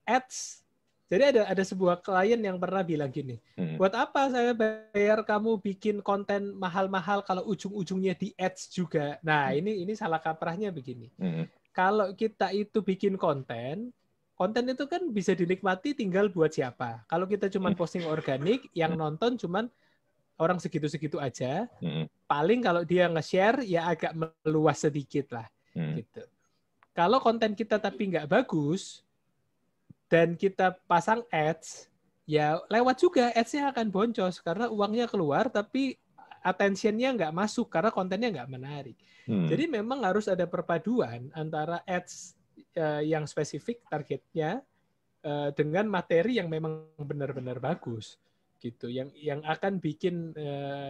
Ads, jadi ada sebuah klien yang pernah bilang gini, buat apa saya bayar kamu bikin konten mahal-mahal kalau ujung-ujungnya di ads juga. Nah, ini salah kaprahnya begini. Kalau kita itu bikin konten itu kan bisa dinikmati tinggal buat siapa. Kalau kita cuma posting organik, yang nonton cuma orang segitu-segitu aja, paling kalau dia nge-share ya agak meluas sedikit lah. Gitu. Kalau konten kita tapi nggak bagus dan kita pasang ads, ya lewat juga ads-nya akan boncos karena uangnya keluar tapi attention-nya nggak masuk karena kontennya nggak menarik. Jadi memang harus ada perpaduan antara ads yang spesifik targetnya dengan materi yang memang benar-benar bagus gitu, yang akan bikin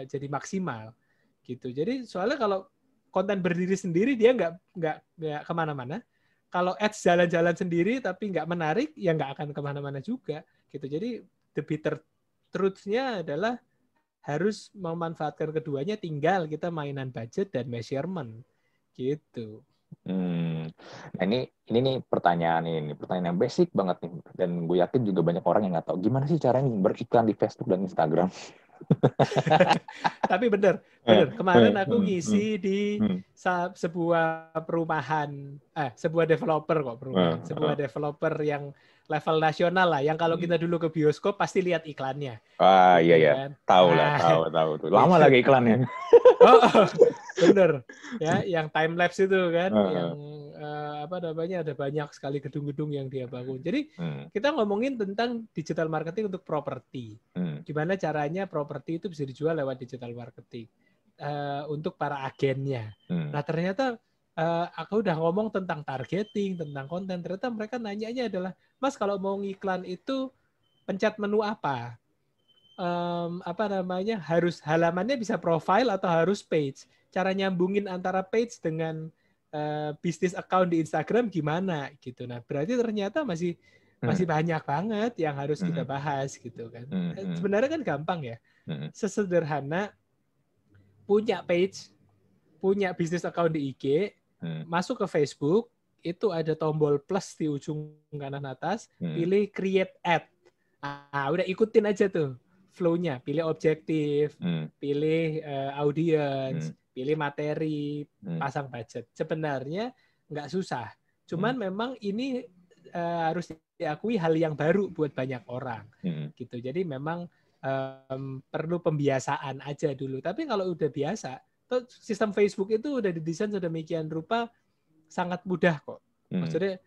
jadi maksimal gitu. Jadi soalnya kalau konten berdiri sendiri dia nggak kemana-mana. kalau ads jalan-jalan sendiri tapi nggak menarik, ya nggak akan kemana-mana juga. Gitu. Jadi the bitter truth-nya adalah harus memanfaatkan keduanya, tinggal kita mainan budget dan measurement. Gitu. Nah ini nih pertanyaan yang basic banget nih, dan gue yakin juga banyak orang yang nggak tahu gimana sih caranya beriklan di Facebook dan Instagram. Tapi bener. Kemarin aku ngisi di sebuah perumahan, sebuah developer kok perumahan, sebuah developer yang level nasional lah, yang kalau kita dulu ke bioskop pasti lihat iklannya. Gitu, iya kan? tahu tuh. Lama gitu. Lagi iklannya. Bener ya, yang time lapse itu kan, yang ada banyak sekali gedung-gedung yang dia bangun. Jadi kita ngomongin tentang digital marketing untuk properti. Gimana caranya properti itu bisa dijual lewat digital marketing untuk para agennya. Nah ternyata aku udah ngomong tentang targeting, tentang konten. Ternyata mereka nanyanya adalah, Mas kalau mau ngiklan itu pencet menu apa? Harus halamannya bisa profile atau harus page? Cara nyambungin antara page dengan bisnis account di Instagram gimana gitu. Nah berarti ternyata masih banyak banget yang harus kita bahas gitu kan. Sebenarnya kan gampang ya. Sesederhana punya page, punya bisnis account di IG, masuk ke Facebook, itu ada tombol plus di ujung kanan atas, pilih create ad. Udah ikutin aja tuh flow-nya, pilih objektif, pilih audience, pilih materi, pasang budget. Sebenarnya nggak susah. Cuman memang ini harus diakui hal yang baru buat banyak orang. Gitu. Jadi memang perlu pembiasaan aja dulu. Tapi kalau udah biasa, sistem Facebook itu udah didesain sedemikian rupa sangat mudah kok. Maksudnya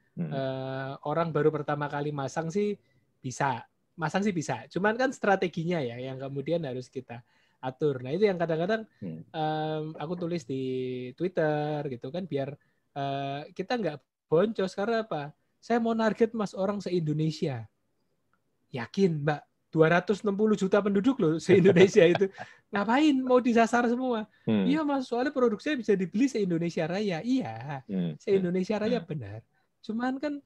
orang baru pertama kali masang sih bisa. Cuman kan strateginya ya yang kemudian harus kita atur. Nah itu yang kadang-kadang aku tulis di Twitter gitu kan, biar kita nggak boncos. Karena apa? Saya mau target Mas orang se-Indonesia. Yakin Mbak? 260 juta penduduk loh se-Indonesia itu. Ngapain mau disasar semua? Iya Mas, soalnya produksinya bisa dibeli se-Indonesia Raya. Iya, se-Indonesia Raya benar. Cuman kan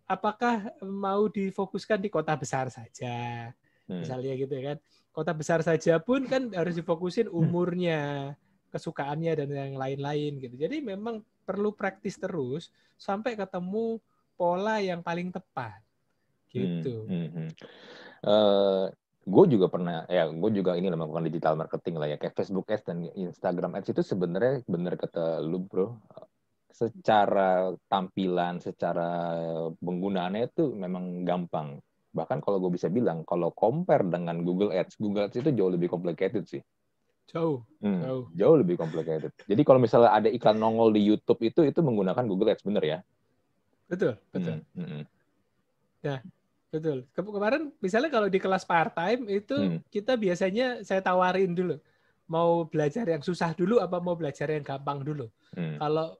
apakah mau difokuskan di kota besar saja? Misalnya gitu kan. Kota besar saja pun kan harus difokusin umurnya, kesukaannya, dan yang lain-lain gitu. Jadi memang perlu praktis terus sampai ketemu pola yang paling tepat. Gitu. Gue juga pernah, gue juga ini melakukan digital marketing lah ya, kayak Facebook Ads dan Instagram Ads itu sebenarnya bener kata lu bro, secara tampilan, secara penggunaannya itu memang gampang. Bahkan kalau gue bisa bilang, kalau compare dengan Google Ads itu jauh lebih complicated sih. Jauh lebih complicated. Jadi kalau misalnya ada iklan nongol di YouTube itu menggunakan Google Ads, bener ya? Betul. Nah, betul. Kemarin misalnya kalau di kelas part-time itu kita biasanya saya tawarin dulu, mau belajar yang susah dulu apa mau belajar yang gampang dulu. Kalau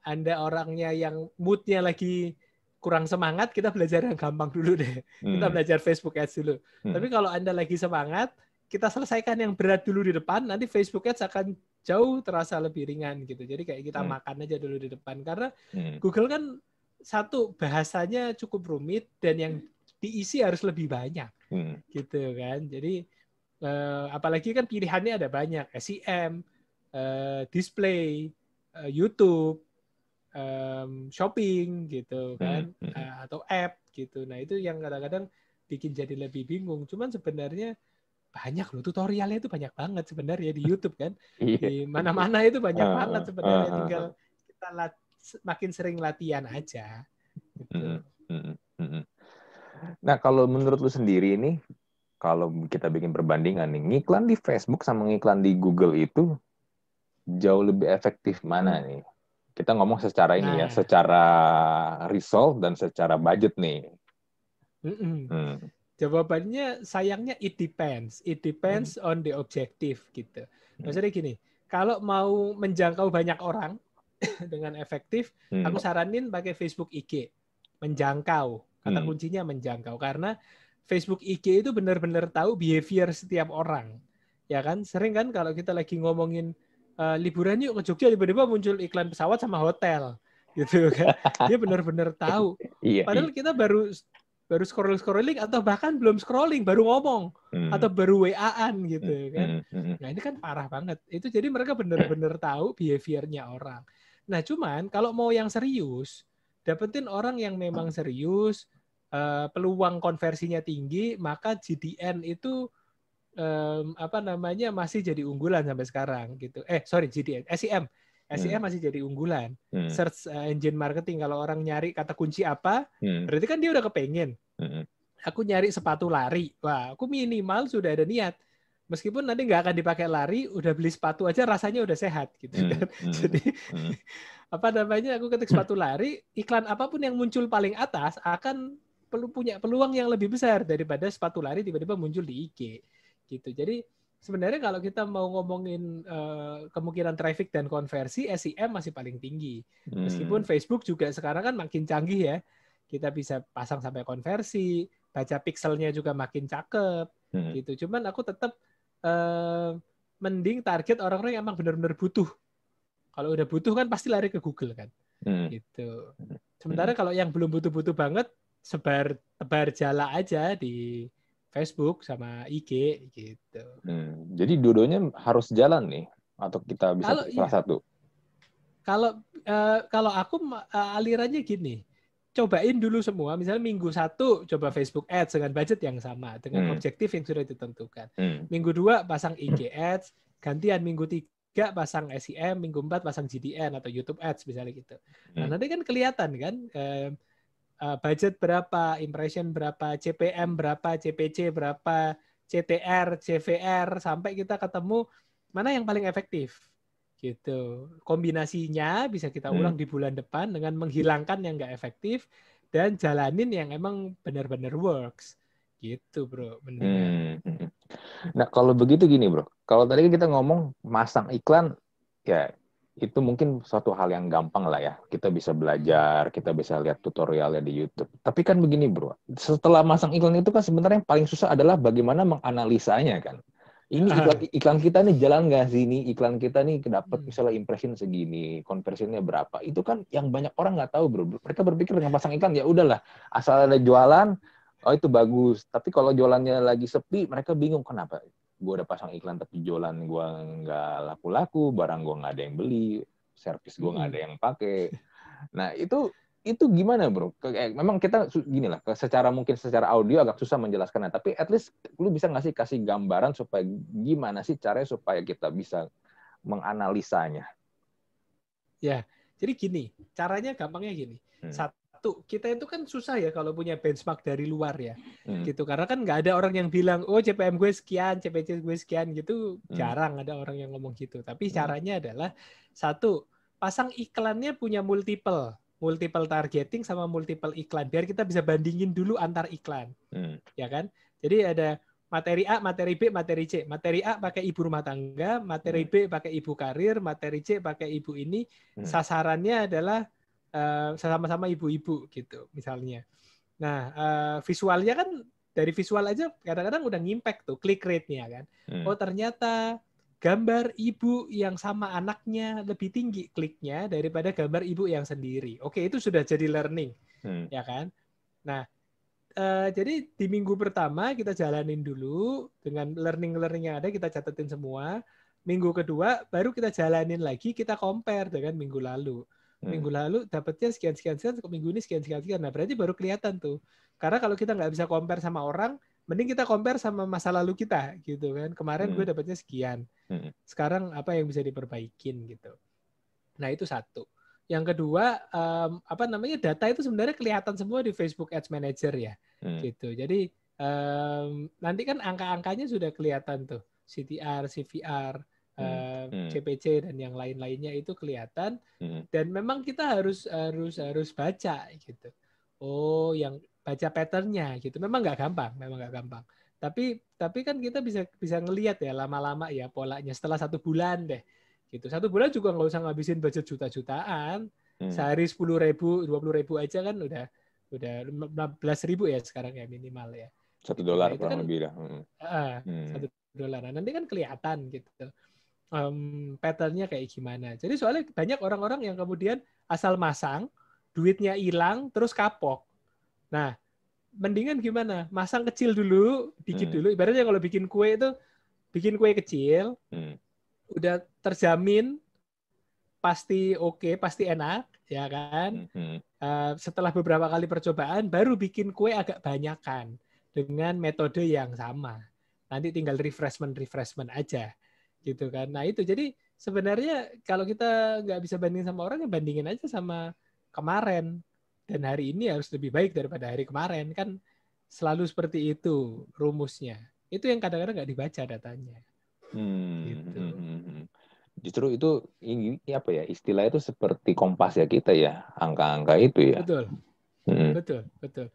Anda orangnya yang moodnya lagi kurang semangat, kita belajar yang gampang dulu deh. Kita belajar Facebook Ads dulu. Tapi kalau Anda lagi semangat, kita selesaikan yang berat dulu di depan, nanti Facebook Ads akan jauh terasa lebih ringan gitu. Jadi kayak kita makan aja dulu di depan. Karena Google kan satu, bahasanya cukup rumit, dan yang diisi harus lebih banyak. Gitu kan. Jadi apalagi kan pilihannya ada banyak. SEM, display, YouTube, shopping gitu kan, atau app gitu. Nah itu yang kadang-kadang bikin jadi lebih bingung. Cuman sebenarnya banyak loh, tutorialnya itu banyak banget sebenarnya di YouTube kan. Di mana-mana itu banyak banget sebenarnya, tinggal kita makin sering latihan aja. Gitu. Nah kalau menurut lu sendiri ini, kalau kita bikin perbandingan nih, ngiklan di Facebook sama ngiklan di Google itu jauh lebih efektif mana nih? Kita ngomong secara ini ya, secara result dan secara budget nih. Jawabannya sayangnya it depends. It depends on the objective gitu. Maksudnya gini, kalau mau menjangkau banyak orang dengan efektif, aku saranin pakai Facebook IG. Menjangkau. Kata kuncinya menjangkau. Karena Facebook IG itu benar-benar tahu behavior setiap orang. Ya kan? Sering kan kalau kita lagi ngomongin liburan yuk ke Jogja, tiba-tiba muncul iklan pesawat sama hotel. gitu kan. Dia benar-benar tahu. Iya, Padahal kita baru scrolling atau bahkan belum scrolling, baru ngomong atau baru WA-an gitu kan. Nah, ini kan parah banget. Itu jadi mereka benar-benar tahu behavior-nya orang. Nah, cuman kalau mau yang serius, dapetin orang yang memang serius, peluang konversinya tinggi, maka GDN itu masih jadi unggulan sampai sekarang gitu. GDN, SEM masih jadi unggulan. Search engine marketing, kalau orang nyari kata kunci apa, berarti kan dia udah kepengen. Aku nyari sepatu lari, wah, aku minimal sudah ada niat. Meskipun nanti nggak akan dipakai lari, udah beli sepatu aja rasanya udah sehat gitu kan. Jadi aku ketik sepatu lari, iklan apapun yang muncul paling atas akan punya peluang yang lebih besar daripada sepatu lari tiba-tiba muncul di IG gitu. Jadi sebenarnya kalau kita mau ngomongin kemungkinan traffic dan konversi, SEM masih paling tinggi. Meskipun Facebook juga sekarang kan makin canggih ya. Kita bisa pasang sampai konversi, baca pixelnya juga makin cakep gitu. Cuman aku tetap mending target orang-orang yang emang benar-benar butuh. Kalau udah butuh kan pasti lari ke Google kan. Gitu. Sementara kalau yang belum butuh-butuh banget, tebar jala aja di Facebook sama IG gitu. Jadi dua-duanya harus jalan nih, atau kita bisa pilih salah satu? Kalau aku alirannya gini, cobain dulu semua. Misalnya minggu 1 coba Facebook Ads dengan budget yang sama, dengan objektif yang sudah ditentukan. Minggu 2 pasang IG Ads, gantian minggu 3 pasang SEM, minggu 4 pasang GDN atau YouTube Ads misalnya gitu. Nah, nanti kan kelihatan kan budget berapa, impression berapa, CPM berapa, CPC berapa, CTR, CVR, sampai kita ketemu mana yang paling efektif. Gitu. Kombinasinya bisa kita ulang di bulan depan dengan menghilangkan yang nggak efektif dan jalanin yang emang benar-benar works. Gitu, bro. Mendingan. Nah, kalau begitu gini, bro. Kalau tadi kita ngomong masang iklan, ya itu mungkin suatu hal yang gampang lah ya. Kita bisa belajar, kita bisa lihat tutorialnya di YouTube. Tapi kan begini, bro. Setelah masang iklan itu kan sebenarnya yang paling susah adalah bagaimana menganalisanya kan. Ini iklan kita nih jalan nggak sih? Ini iklan kita nih dapat misalnya impression segini, conversionnya berapa? Itu kan yang banyak orang nggak tahu, bro. Mereka berpikir dengan pasang iklan ya udahlah, asal ada jualan, oh itu bagus. Tapi kalau jualannya lagi sepi, mereka bingung kenapa. Gue udah pasang iklan tapi jualan gue nggak laku-laku, barang gue nggak ada yang beli, servis gue nggak ada yang pakai. Nah itu gimana, bro? Memang kita gini lah, mungkin secara audio agak susah menjelaskannya, tapi at least lu bisa nggak sih kasih gambaran supaya gimana sih caranya supaya kita bisa menganalisanya? Ya, jadi gini, caranya gampangnya gini. Satu, kita itu kan susah ya kalau punya benchmark dari luar ya, gitu. Karena kan nggak ada orang yang bilang, oh CPM gue sekian, CPC gue sekian gitu, jarang ada orang yang ngomong gitu. Tapi caranya adalah satu, pasang iklannya punya multiple targeting sama multiple iklan biar kita bisa bandingin dulu antar iklan, ya kan? Jadi ada materi A, materi B, materi C. Materi A pakai ibu rumah tangga, materi B pakai ibu karir, materi C pakai ibu ini. Sasarannya adalah sama-sama ibu-ibu gitu, misalnya. Nah, visualnya kan dari visual aja kadang-kadang udah ngimpact tuh click rate-nya kan. Oh ternyata gambar ibu yang sama anaknya lebih tinggi kliknya daripada gambar ibu yang sendiri. Oke, itu sudah jadi learning, ya kan? Nah, jadi di minggu pertama kita jalanin dulu dengan learning yang ada, kita catetin semua. Minggu kedua baru kita jalanin lagi, kita compare dengan minggu lalu. Minggu lalu dapatnya sekian, minggu ini sekian. Nah berarti baru kelihatan tuh. Karena kalau kita nggak bisa compare sama orang, mending kita compare sama masa lalu kita gitu kan. Kemarin gue dapatnya sekian. Sekarang apa yang bisa diperbaikin gitu. Nah itu satu. Yang kedua, data itu sebenarnya kelihatan semua di Facebook Ads Manager ya, gitu. Jadi nanti kan angka-angkanya sudah kelihatan tuh, CTR, CVR, CPC dan yang lain-lainnya itu kelihatan. Dan memang kita harus baca gitu. Oh, yang baca patternnya gitu. Memang nggak gampang. Tapi kan kita bisa ngelihat ya lama-lama ya polanya setelah 1 bulan deh. Gitu. 1 bulan juga nggak usah ngabisin budget juta-jutaan. Sehari 10.000, 20.000 aja kan udah 15.000 ya sekarang ya minimal ya. $1 nah, itu kurang kan, lebih dah. $1. Nah, nanti kan kelihatan gitu. pattern-nya kayak gimana. Jadi soalnya banyak orang-orang yang kemudian asal masang, duitnya hilang, terus kapok. Nah, mendingan gimana? Masang kecil dulu, dikit dulu. Ibaratnya kalau bikin kue itu, bikin kue kecil, udah terjamin pasti oke, pasti enak, ya kan? Setelah beberapa kali percobaan, baru bikin kue agak banyakan dengan metode yang sama. Nanti tinggal refreshment aja, gitu kan? Nah itu jadi sebenarnya kalau kita nggak bisa bandingin sama orang, ya bandingin aja sama kemarin. Dan hari ini harus lebih baik daripada hari kemarin, kan selalu seperti itu rumusnya. Itu yang kadang-kadang nggak dibaca datanya. Gitu. Justru itu ini apa ya, istilah itu seperti kompas ya kita ya, angka-angka itu ya. Betul, betul.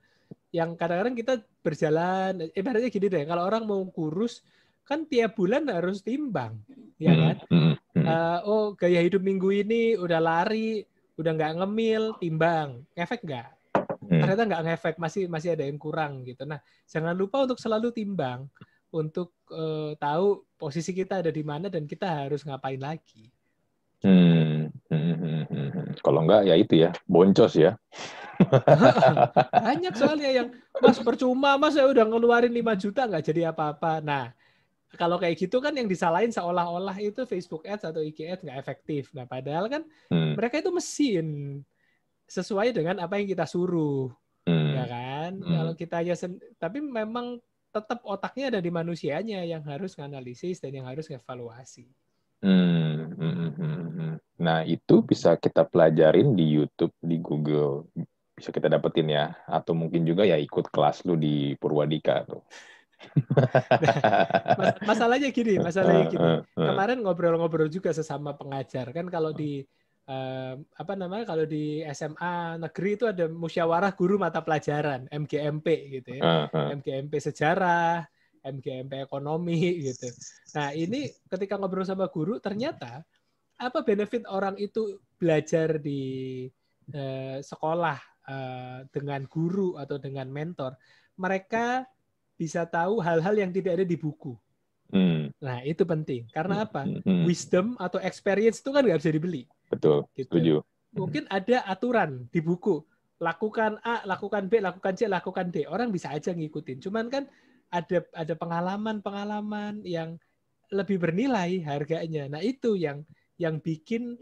Yang kadang-kadang kita berjalan, ibaratnya gini deh, kalau orang mau kurus kan tiap bulan harus timbang, ya kan? Oh gaya hidup minggu ini udah lari, udah nggak ngemil, timbang, ngefek nggak? Ternyata nggak ngefek, masih ada yang kurang gitu. Nah jangan lupa untuk selalu timbang, untuk tahu posisi kita ada di mana dan kita harus ngapain lagi. Kalau enggak ya itu ya, boncos ya. Banyak soalnya yang, Mas percuma, Mas saya udah ngeluarin 5 juta nggak jadi apa-apa. Nah, kalau kayak gitu kan yang disalahin seolah-olah itu Facebook Ads atau IG Ads nggak efektif. Nah, padahal kan mereka itu mesin sesuai dengan apa yang kita suruh. Ya kan? Kalau kita aja tapi memang tetap otaknya ada di manusianya yang harus nganalisis dan yang harus evaluasi. Nah, itu bisa kita pelajarin di YouTube, di Google. Bisa kita dapetin ya. Atau mungkin juga ya ikut kelas lu di Purwadika tuh. Nah, masalahnya gini. Kemarin ngobrol-ngobrol juga sesama pengajar. Kan kalau di kalau di SMA negeri itu ada musyawarah guru mata pelajaran, MGMP gitu ya. MGMP sejarah, MGMP ekonomi gitu. Nah, ini ketika ngobrol sama guru ternyata apa benefit orang itu belajar di sekolah dengan guru atau dengan mentor? Mereka bisa tahu hal-hal yang tidak ada di buku. Nah, itu penting. Karena apa? Wisdom atau experience itu kan nggak bisa dibeli. Betul, gitu. Setuju. Mungkin ada aturan di buku. Lakukan A, lakukan B, lakukan C, lakukan D. Orang bisa aja ngikutin. Cuman kan ada pengalaman-pengalaman yang lebih bernilai harganya. Nah, itu yang bikin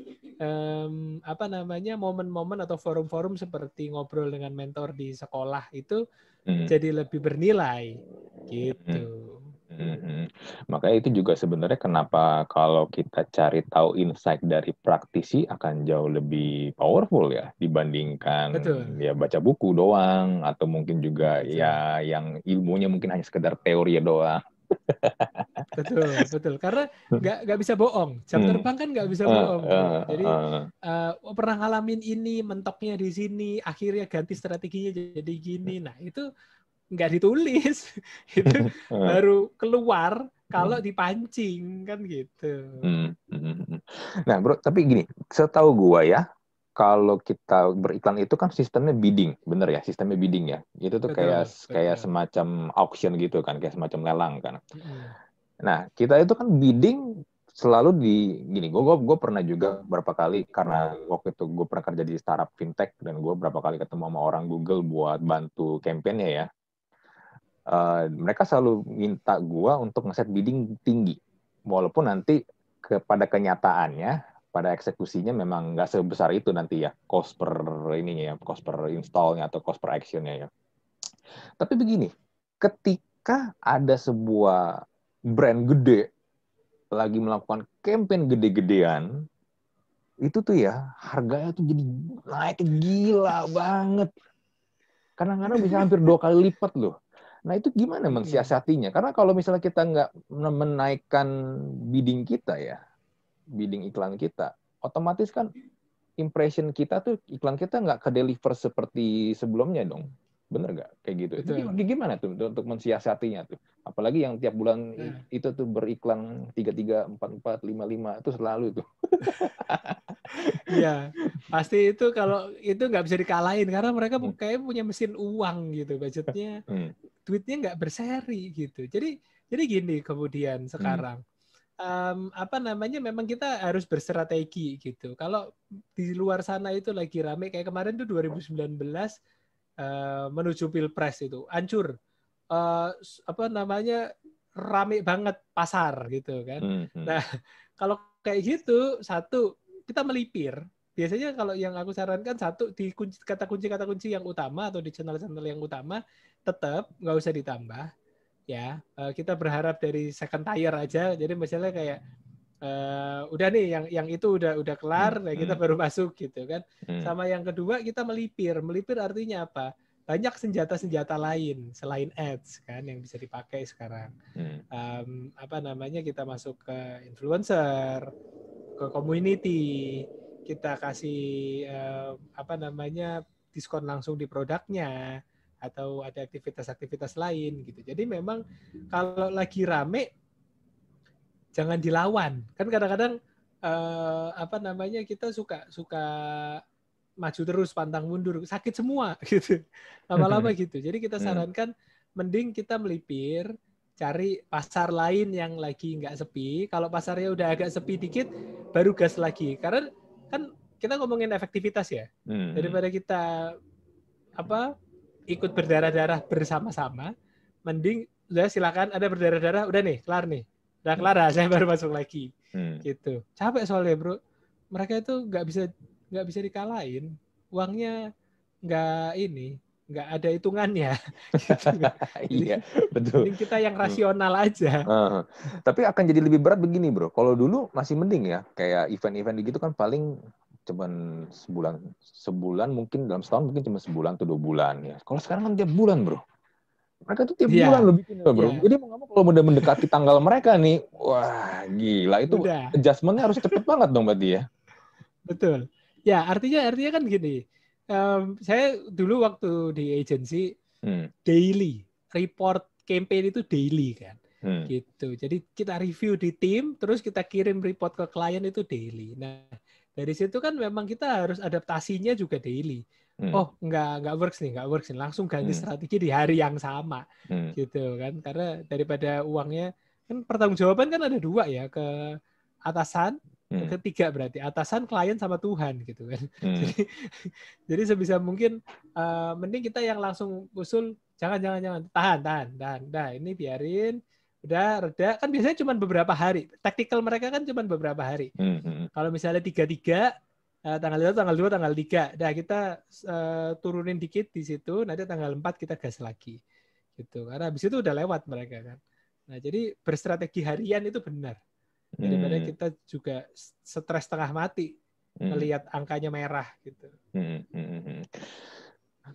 momen-momen atau forum-forum seperti ngobrol dengan mentor di sekolah itu jadi lebih bernilai gitu. Makanya itu juga sebenarnya kenapa kalau kita cari tahu insight dari praktisi akan jauh lebih powerful ya dibandingkan ya baca buku doang atau mungkin juga ya yang ilmunya mungkin hanya sekedar teori doang. Betul. Karena nggak bisa bohong. Jam terbang kan nggak bisa bohong. Jadi pernah ngalamin ini, mentoknya di sini, akhirnya ganti strateginya jadi gini. Nah itu nggak ditulis, itu baru keluar kalau dipancing kan gitu. Nah bro, tapi gini, setahu gua ya, kalau kita beriklan itu kan sistemnya bidding, bener ya? Sistemnya bidding ya. Itu tuh betul. kayak semacam auction gitu kan, kayak semacam lelang kan. Nah, kita itu kan bidding selalu gini, gue pernah juga berapa kali, karena waktu itu gue pernah kerja di startup fintech, dan gue berapa kali ketemu sama orang Google buat bantu campaign-nya ya. Mereka selalu minta gue untuk ngeset bidding tinggi. Walaupun nanti pada kenyataannya, pada eksekusinya memang nggak sebesar itu nanti ya, cost per ininya ya, cost per installnya atau cost per actionnya ya. Tapi begini, ketika ada sebuah brand gede lagi melakukan campaign gede-gedean, itu tuh ya harganya tuh jadi naik gila banget. Kadang-kadang bisa hampir 2 kali lipat loh. Nah itu gimana mensiasatinya? Karena kalau misalnya kita nggak menaikkan bidding kita ya, bidding iklan kita, otomatis kan impression kita tuh, iklan kita nggak ke-deliver seperti sebelumnya dong. Bener nggak? Kayak gitu. Itu gimana tuh untuk mensiasatinya tuh? Apalagi yang tiap bulan itu tuh beriklan 33, 44, 55 itu selalu tuh. Iya, pasti itu kalau itu nggak bisa dikalahin karena mereka kayak punya mesin uang gitu, budgetnya, duitnya nggak berseri gitu. Jadi gini kemudian sekarang memang kita harus berstrategi gitu. Kalau di luar sana itu lagi rame kayak kemarin tuh 2019 menuju Pilpres itu hancur. Rame banget pasar gitu kan. Nah, kalau kayak gitu, satu kita melipir. Biasanya kalau yang aku sarankan satu di kata kunci yang utama atau di channel-channel yang utama tetap nggak usah ditambah ya. Kita berharap dari second tier aja. Jadi misalnya kayak udah nih yang itu udah kelar, nah kita baru masuk gitu kan. Sama yang kedua kita melipir. Melipir artinya apa? Banyak senjata-senjata lain selain ads kan yang bisa dipakai sekarang. Kita masuk ke influencer, ke community, kita kasih diskon langsung di produknya atau ada aktivitas-aktivitas lain gitu. Jadi memang kalau lagi rame jangan dilawan. Kan kadang-kadang kita suka maju terus pantang mundur, sakit semua gitu. Lama-lama gitu. Jadi kita sarankan mending kita melipir, cari pasar lain yang lagi nggak sepi. Kalau pasarnya udah agak sepi dikit, baru gas lagi. Karena kan kita ngomongin efektivitas ya. Daripada kita ikut berdarah-darah bersama-sama, mending udah silakan ada berdarah-darah, udah nih, kelar nih. Udah kelar, saya baru masuk lagi. Gitu. Capek soalnya, Bro. Mereka itu nggak bisa dikalahin, uangnya nggak ada hitungannya. Gitu. Iya, betul. Mending kita yang rasional aja. Tapi akan jadi lebih berat begini, Bro. Kalau dulu masih mending ya, kayak event-event gitu kan paling cuman sebulan mungkin dalam setahun mungkin cuma sebulan atau 2 bulan ya. Kalau sekarang kan tiap bulan, Bro. Mereka tuh tiap bulan lo bikin, Bro. Jadi mau nggak mau kalau udah mendekati tanggal mereka nih, wah gila itu adjustment-nya harus cepet banget dong berarti ya. Betul. Ya, artinya kan gini. Saya dulu waktu di agency daily report campaign itu daily kan. Gitu. Jadi kita review di tim, terus kita kirim report ke klien itu daily. Nah, dari situ kan memang kita harus adaptasinya juga daily. Oh, nggak works nih. Langsung ganti strategi di hari yang sama. Gitu kan. Karena daripada uangnya, kan pertanggungjawaban kan ada 2 ya, ke atasan, ketiga berarti atasan, klien sama Tuhan gitu kan. Jadi sebisa mungkin mending kita yang langsung usul jangan tahan. Nah, ini biarin udah reda kan biasanya cuma beberapa hari. Tactical mereka kan cuma beberapa hari. Kalau misalnya 3 tanggal 1, tanggal 2, tanggal 3. Nah, kita turunin dikit di situ, nanti tanggal 4 kita gas lagi. Gitu. Karena habis itu udah lewat mereka kan. Nah, jadi berstrategi harian itu benar. Daripada kita juga stres setengah mati melihat angkanya merah gitu.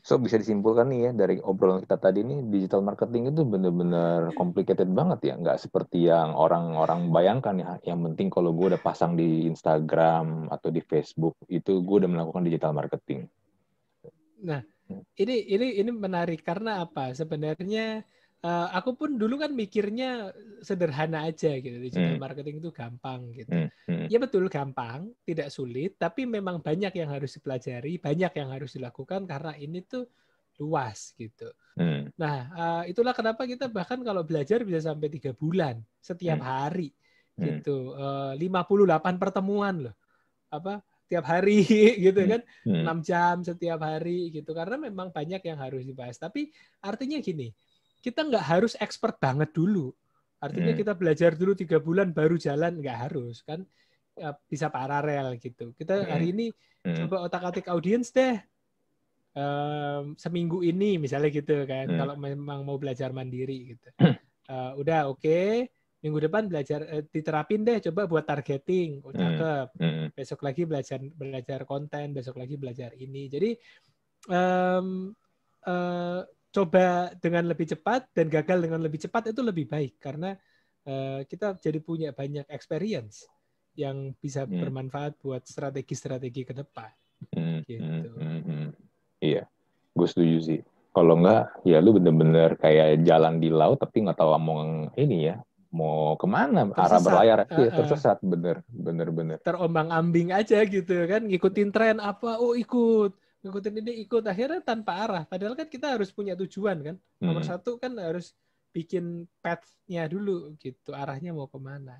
So bisa disimpulkan nih ya dari obrolan kita tadi nih, digital marketing itu benar-benar complicated banget ya, nggak seperti yang orang-orang bayangkan ya. Yang penting kalau gue udah pasang di Instagram atau di Facebook itu gue udah melakukan digital marketing. Nah, ini menarik karena apa? Sebenarnya aku pun dulu kan mikirnya sederhana aja gitu, digital marketing itu gampang gitu. Ya betul gampang, tidak sulit, tapi memang banyak yang harus dipelajari, banyak yang harus dilakukan karena ini tuh luas gitu. Nah, itulah kenapa kita bahkan kalau belajar bisa sampai 3 bulan setiap hari gitu. 58 pertemuan loh. Tiap hari gitu kan. 6 jam setiap hari gitu. Karena memang banyak yang harus dibahas. Tapi artinya gini, kita nggak harus expert banget dulu. Artinya kita belajar dulu 3 bulan baru jalan, nggak harus kan. Bisa paralel gitu. Kita hari ini coba otak-atik audiens deh. Seminggu ini misalnya gitu kan, kalau memang mau belajar mandiri gitu. Udah oke. Minggu depan belajar diterapin deh, coba buat targeting. Cakep. Besok lagi belajar konten, besok lagi belajar ini. Jadi coba dengan lebih cepat dan gagal dengan lebih cepat itu lebih baik karena kita jadi punya banyak experience yang bisa bermanfaat buat strategi-strategi ke depan. Gitu. Iya, gue setuju sih. Kalau enggak, ya lu bener-bener kayak jalan di laut tapi nggak tahu mau ini ya, mau kemana, arah berlayar. Iya, tersesat, bener. Terombang-ambing aja gitu kan, ngikutin tren apa, ngikutin ini ikut, akhirnya tanpa arah. Padahal kan kita harus punya tujuan kan. Nomor 1 kan harus bikin path-nya dulu gitu, arahnya mau kemana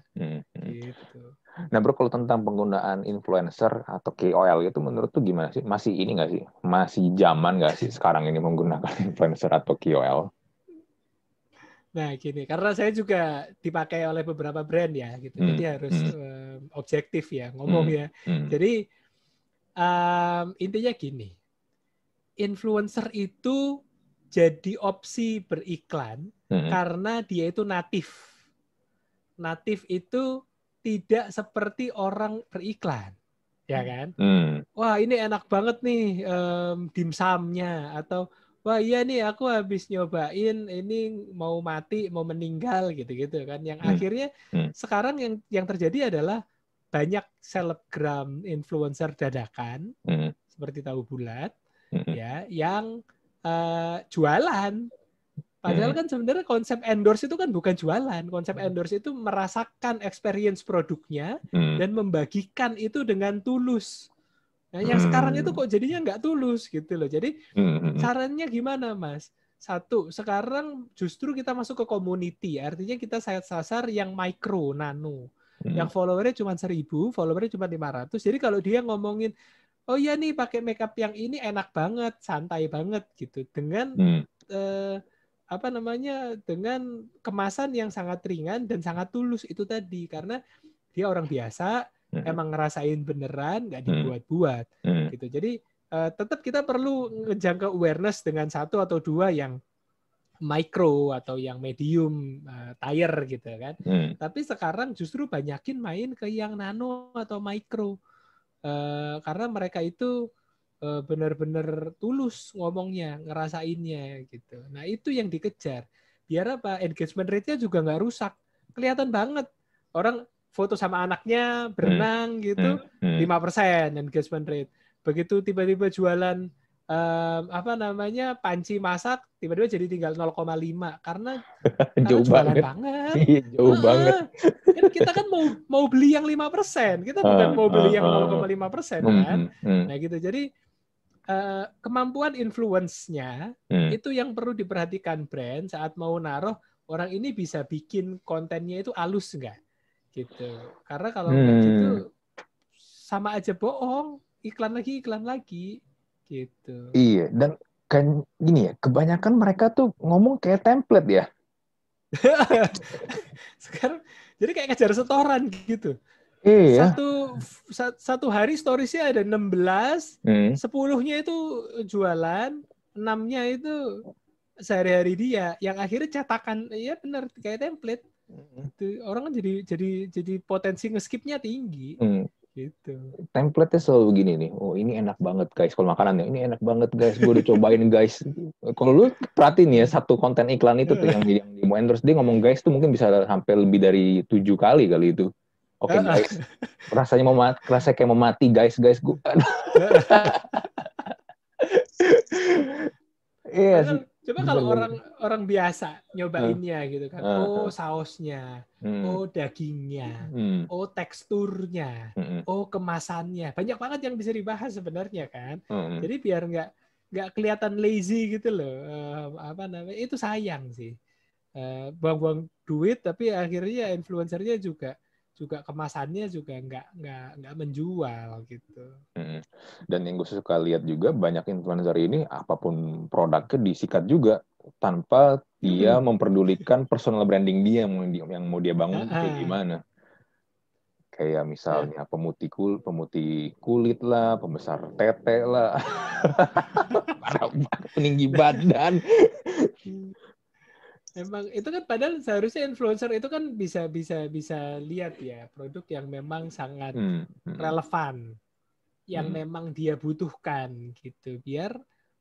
gitu. Nah bro, kalau tentang penggunaan influencer atau KOL itu menurut tuh gimana sih? Masih ini nggak sih? Masih zaman nggak sih sekarang ini menggunakan influencer atau KOL? Nah gini, karena saya juga dipakai oleh beberapa brand ya gitu, jadi harus objektif ya ngomong ya. Jadi intinya gini, influencer itu jadi opsi beriklan karena dia itu natif. Natif itu tidak seperti orang beriklan, ya kan? Wah ini enak banget nih dimsumnya, atau wah iya nih aku habis nyobain ini mau mati mau meninggal gitu-gitu kan. Yang akhirnya sekarang yang terjadi adalah banyak selebgram influencer dadakan seperti tahu bulat ya yang jualan. Padahal kan sebenarnya konsep endorse itu kan bukan jualan. Konsep endorse itu merasakan experience produknya dan membagikan itu dengan tulus. Nah, yang sekarang itu kok jadinya nggak tulus gitu loh. Jadi caranya gimana, Mas? Satu, sekarang justru kita masuk ke community. Artinya kita sasar yang micro, nano. Yang followernya cuma 1.000, followernya cuma 500. Jadi kalau dia ngomongin, oh iya nih pakai makeup yang ini enak banget, santai banget gitu. Dengan apa namanya, dengan kemasan yang sangat ringan dan sangat tulus itu tadi, karena dia orang biasa emang ngerasain beneran, nggak dibuat-buat gitu. Jadi tetap kita perlu ngejangkau awareness dengan satu atau dua yang micro atau yang medium tier gitu kan. Tapi sekarang justru banyakin main ke yang nano atau micro karena mereka itu benar-benar tulus ngomongnya, ngerasainnya gitu. Nah itu yang dikejar. Biar apa? Engagement rate-nya juga nggak rusak. Kelihatan banget. Orang foto sama anaknya berenang gitu, 5% engagement rate. Begitu tiba-tiba jualan apa namanya panci masak, tiba-tiba jadi tinggal 0,5 karena jauh jualan banget. banget. Jauh banget. Kan kita kan mau beli yang 5%, kita bukan mau beli yang 0,5% kan. Nah gitu. Jadi kemampuan influence-nya itu yang perlu diperhatikan brand saat mau naruh orang ini bisa bikin kontennya itu halus nggak gitu. Karena kalau nggak gitu sama aja bohong, iklan lagi gitu. Iya, dan kan gini ya, kebanyakan mereka tuh ngomong kayak template ya. Sekarang jadi kayak ngejar setoran gitu. Iya. Satu hari storiesnya ada 16, 10-nya itu jualan, 6-nya itu sehari-hari dia. Yang akhirnya cetakan, ya benar kayak template. Itu orang kan jadi potensi ngeskipnya tinggi. Gitu. Template-nya selalu gini nih. Oh ini enak banget guys. Kalau makanan ya, ini enak banget guys. Gue udah cobain guys. Kalau lu perhatiin ya satu konten iklan itu tuh yang mau endorse dia ngomong guys tuh mungkin bisa sampai lebih dari 7 kali itu. Oke guys, rasanya rasanya kayak mau mati guys gue. Iya sih. Coba kalau orang biasa nyobainnya gitu kan. Oh sausnya, oh dagingnya, oh teksturnya, oh kemasannya. Banyak banget yang bisa dibahas sebenarnya kan. Jadi biar nggak kelihatan lazy gitu loh. Apa namanya? Itu sayang sih. Buang-buang duit tapi akhirnya influencernya juga kemasannya juga nggak menjual gitu. Dan yang gue suka lihat juga banyak influencer ini apapun produknya disikat juga tanpa dia memperdulikan personal branding dia yang mau dia bangun kayak gimana. Kayak misalnya pemutih kulit lah, pembesar tete lah, peninggi badan. Memang itu kan padahal seharusnya influencer itu kan bisa lihat ya produk yang memang sangat relevan, yang memang dia butuhkan gitu, biar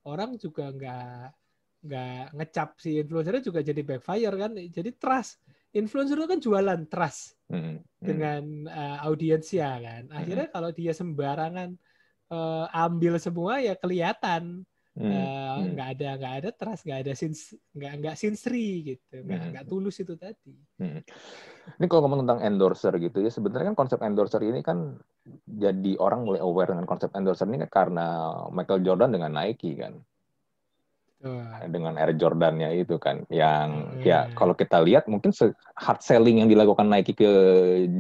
orang juga nggak ngecap si influencernya juga jadi backfire kan, jadi trust. Influencer itu kan jualan trust dengan audiensnya kan. Akhirnya kalau dia sembarangan ambil semua ya kelihatan. Nggak ada trust, nggak sincere gitu, nggak tulus itu tadi. Ini kalau ngomong tentang endorser gitu ya, sebenarnya kan konsep endorser ini kan jadi orang mulai aware dengan konsep endorser ini kan karena Michael Jordan dengan Nike kan. dengan Air Jordan-nya itu kan, yang ya kalau kita lihat mungkin hard selling yang dilakukan Nike ke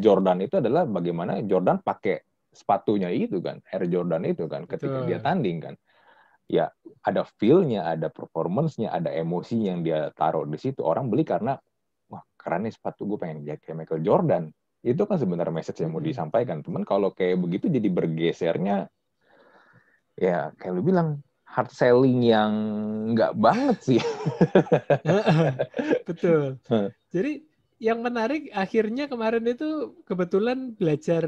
Jordan itu adalah bagaimana Jordan pakai sepatunya itu kan, Air Jordan itu kan, ketika dia tanding kan, ya ada feel-nya, ada performance-nya, ada emosinya yang dia taruh di situ. Orang beli karena wah keren nih sepatu, gue pengen kayak Michael Jordan. Itu kan sebenarnya message yang mau disampaikan. Cuman kalau kayak begitu jadi bergesernya, ya kayak lu bilang, hard selling yang nggak banget sih. Betul. Jadi yang menarik akhirnya kemarin itu kebetulan belajar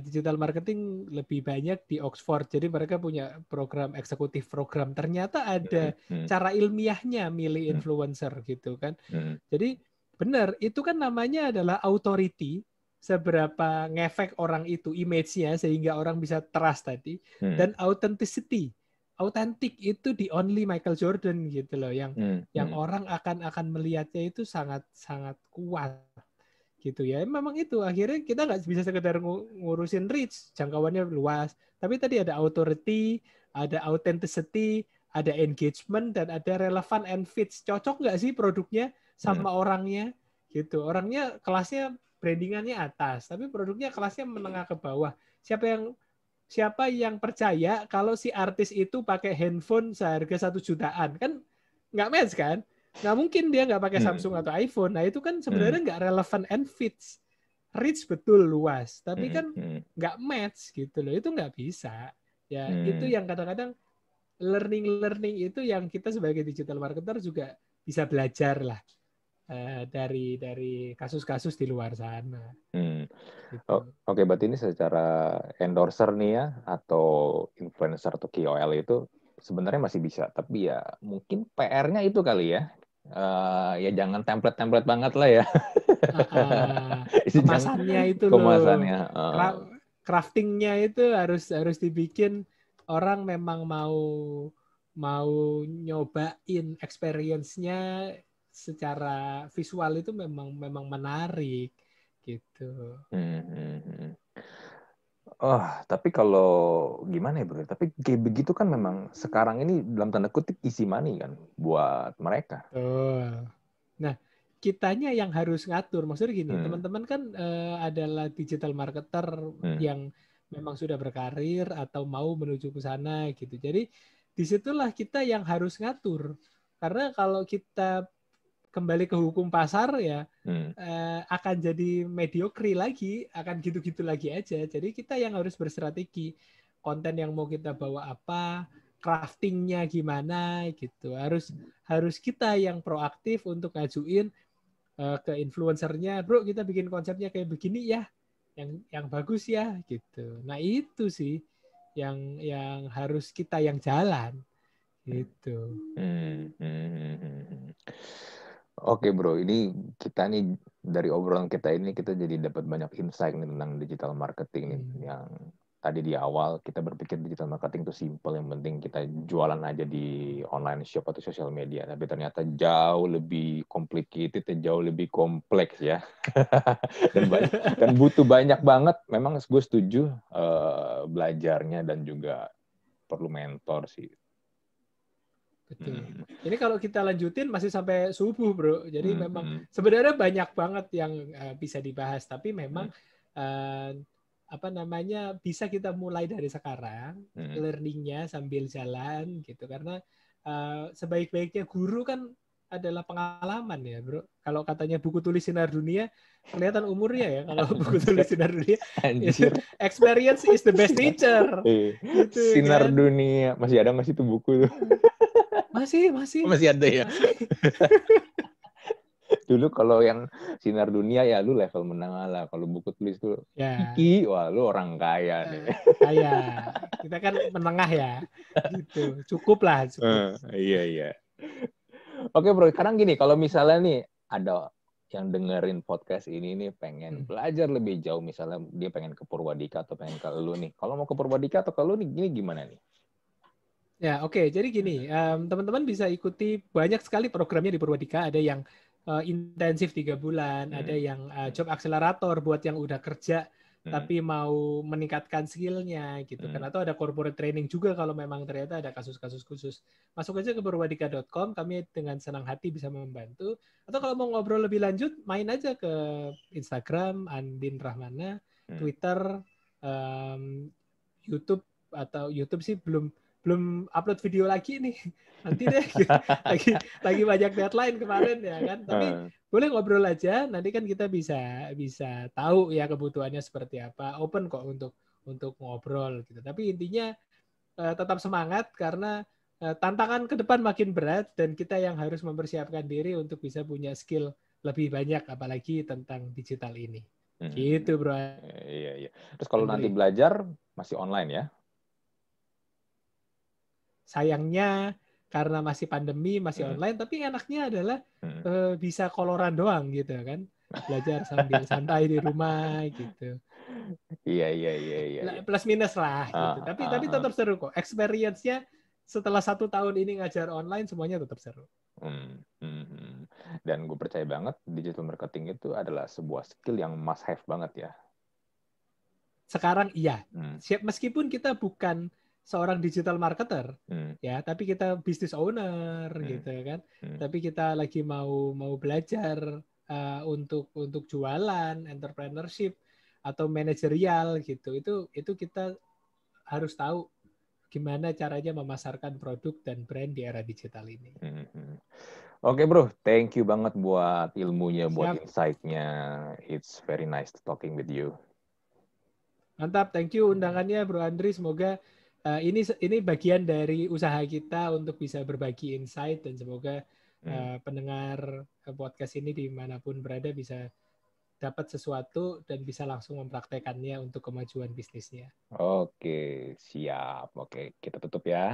digital marketing lebih banyak di Oxford. Jadi mereka punya program eksekutif program. Ternyata ada cara ilmiahnya milih influencer gitu kan. Jadi benar, itu kan namanya adalah authority. Seberapa ngefek orang itu image-nya sehingga orang bisa trust tadi, dan authenticity. Autentik itu di only Michael Jordan gitu loh, yang orang akan melihatnya itu sangat kuat gitu ya. Memang itu akhirnya kita nggak bisa sekedar ngurusin reach, jangkauannya luas, tapi tadi ada authority, ada authenticity, ada engagement, dan ada relevant and fits. Cocok nggak sih produknya sama orangnya gitu. Orangnya kelasnya brandingannya atas, tapi produknya kelasnya menengah ke bawah. Siapa yang percaya kalau si artis itu pakai handphone seharga 1 jutaan? Kan nggak match kan? Nggak mungkin dia nggak pakai Samsung atau iPhone. Nah itu kan sebenarnya nggak relevan and fits. Reach betul luas, tapi kan nggak match gitu loh. Itu nggak bisa. Ya itu yang kadang-kadang learning itu yang kita sebagai digital marketer juga bisa belajar lah dari kasus-kasus di luar sana. Gitu. Oke, berarti ini secara endorser nih ya, atau influencer atau KOL itu sebenarnya masih bisa, tapi ya mungkin PR-nya itu kali ya. Ya jangan template-template banget lah ya. Kemasannya itu loh. Craftingnya itu harus dibikin orang memang mau nyobain experience-nya secara visual itu memang menarik gitu. Oh, tapi kalau gimana ya bro? Tapi kayak begitu kan memang sekarang ini dalam tanda kutip easy money kan buat mereka. Nah, kitanya yang harus ngatur. Maksudnya gini, teman-teman kan adalah digital marketer yang memang sudah berkarir atau mau menuju ke sana gitu. Jadi disitulah kita yang harus ngatur. Karena kalau kita kembali ke hukum pasar ya akan jadi mediocre lagi, akan gitu-gitu lagi aja. Jadi kita yang harus berstrategi. Konten yang mau kita bawa apa, craftingnya gimana gitu. Harus kita yang proaktif untuk ngajuin ke influencernya, bro kita bikin konsepnya kayak begini ya, yang bagus ya gitu. Nah itu sih yang harus kita yang jalan gitu. Oke bro, ini kita nih dari obrolan kita ini kita jadi dapat banyak insight nih tentang digital marketing nih. Yang tadi di awal kita berpikir digital marketing itu simple, yang penting kita jualan aja di online shop atau sosial media. Tapi ternyata jauh lebih complicated, jauh lebih kompleks ya. dan butuh banyak banget. Memang gue setuju belajarnya dan juga perlu mentor sih. Betul. Ini kalau kita lanjutin masih sampai subuh, bro. Jadi memang sebenarnya banyak banget yang bisa dibahas, tapi memang bisa kita mulai dari sekarang, learningnya sambil jalan gitu. Karena sebaik-baiknya guru kan adalah pengalaman ya, bro. Kalau katanya buku tulis sinar dunia, kelihatan umurnya ya. Kalau buku tulis sinar dunia, experience is the best teacher. Gitu, sinar kan? Dunia masih ada nggak sih itu buku tuh? Masih ada ya. Dulu kalau yang sinar dunia ya lu level menengah lah. Kalau buku tulis tuh Kiki, wah lu orang kaya nih. Kaya. Kita kan menengah ya. Gitu. Cukup lah. Iya. Oke bro, sekarang gini, kalau misalnya nih ada yang dengerin podcast ini nih pengen belajar lebih jauh, misalnya dia pengen ke Purwadika atau pengen ke lu nih. Kalau mau ke Purwadika atau ke lu nih, gini gimana nih? Ya, oke. Jadi gini, teman-teman bisa ikuti banyak sekali programnya di Purwadika. Ada yang intensif 3 bulan, ada yang job accelerator buat yang udah kerja tapi mau meningkatkan skillnya gitu kan, atau ada corporate training juga kalau memang ternyata ada kasus-kasus khusus, masuk aja ke purwadika.com, kami dengan senang hati bisa membantu. Atau kalau mau ngobrol lebih lanjut, main aja ke Instagram Andin Rahmana, Twitter, YouTube, atau YouTube sih belum upload video lagi nih, nanti deh lagi banyak deadline kemarin ya kan, tapi boleh ngobrol aja, nanti kan kita bisa tahu ya kebutuhannya seperti apa, open kok untuk ngobrol gitu. Tapi intinya tetap semangat karena tantangan ke depan makin berat dan kita yang harus mempersiapkan diri untuk bisa punya skill lebih banyak, apalagi tentang digital ini. Gitu, bro. Iya. Terus kalau nanti belajar masih online ya? Sayangnya karena masih pandemi, masih online, tapi enaknya adalah bisa koloran doang gitu kan, belajar sambil santai di rumah gitu. Iya. Plus minus lah gitu. Tapi tetap seru kok. Experience-nya setelah 1 tahun ini ngajar online, semuanya tetap seru. Dan gue percaya banget digital marketing itu adalah sebuah skill yang must have banget ya. Sekarang iya. Meskipun kita bukan seorang digital marketer, ya, tapi kita business owner gitu kan. Tapi kita lagi mau belajar untuk jualan, entrepreneurship atau manajerial gitu. Itu kita harus tahu gimana caranya memasarkan produk dan brand di era digital ini. Oke bro, thank you banget buat ilmunya, buat insight-nya. It's very nice talking with you. Mantap, thank you undangannya Bro Andri. Semoga ini bagian dari usaha kita untuk bisa berbagi insight, dan semoga pendengar podcast ini dimanapun berada bisa dapat sesuatu dan bisa langsung mempraktekannya untuk kemajuan bisnisnya. Oke, siap. Oke, kita tutup ya.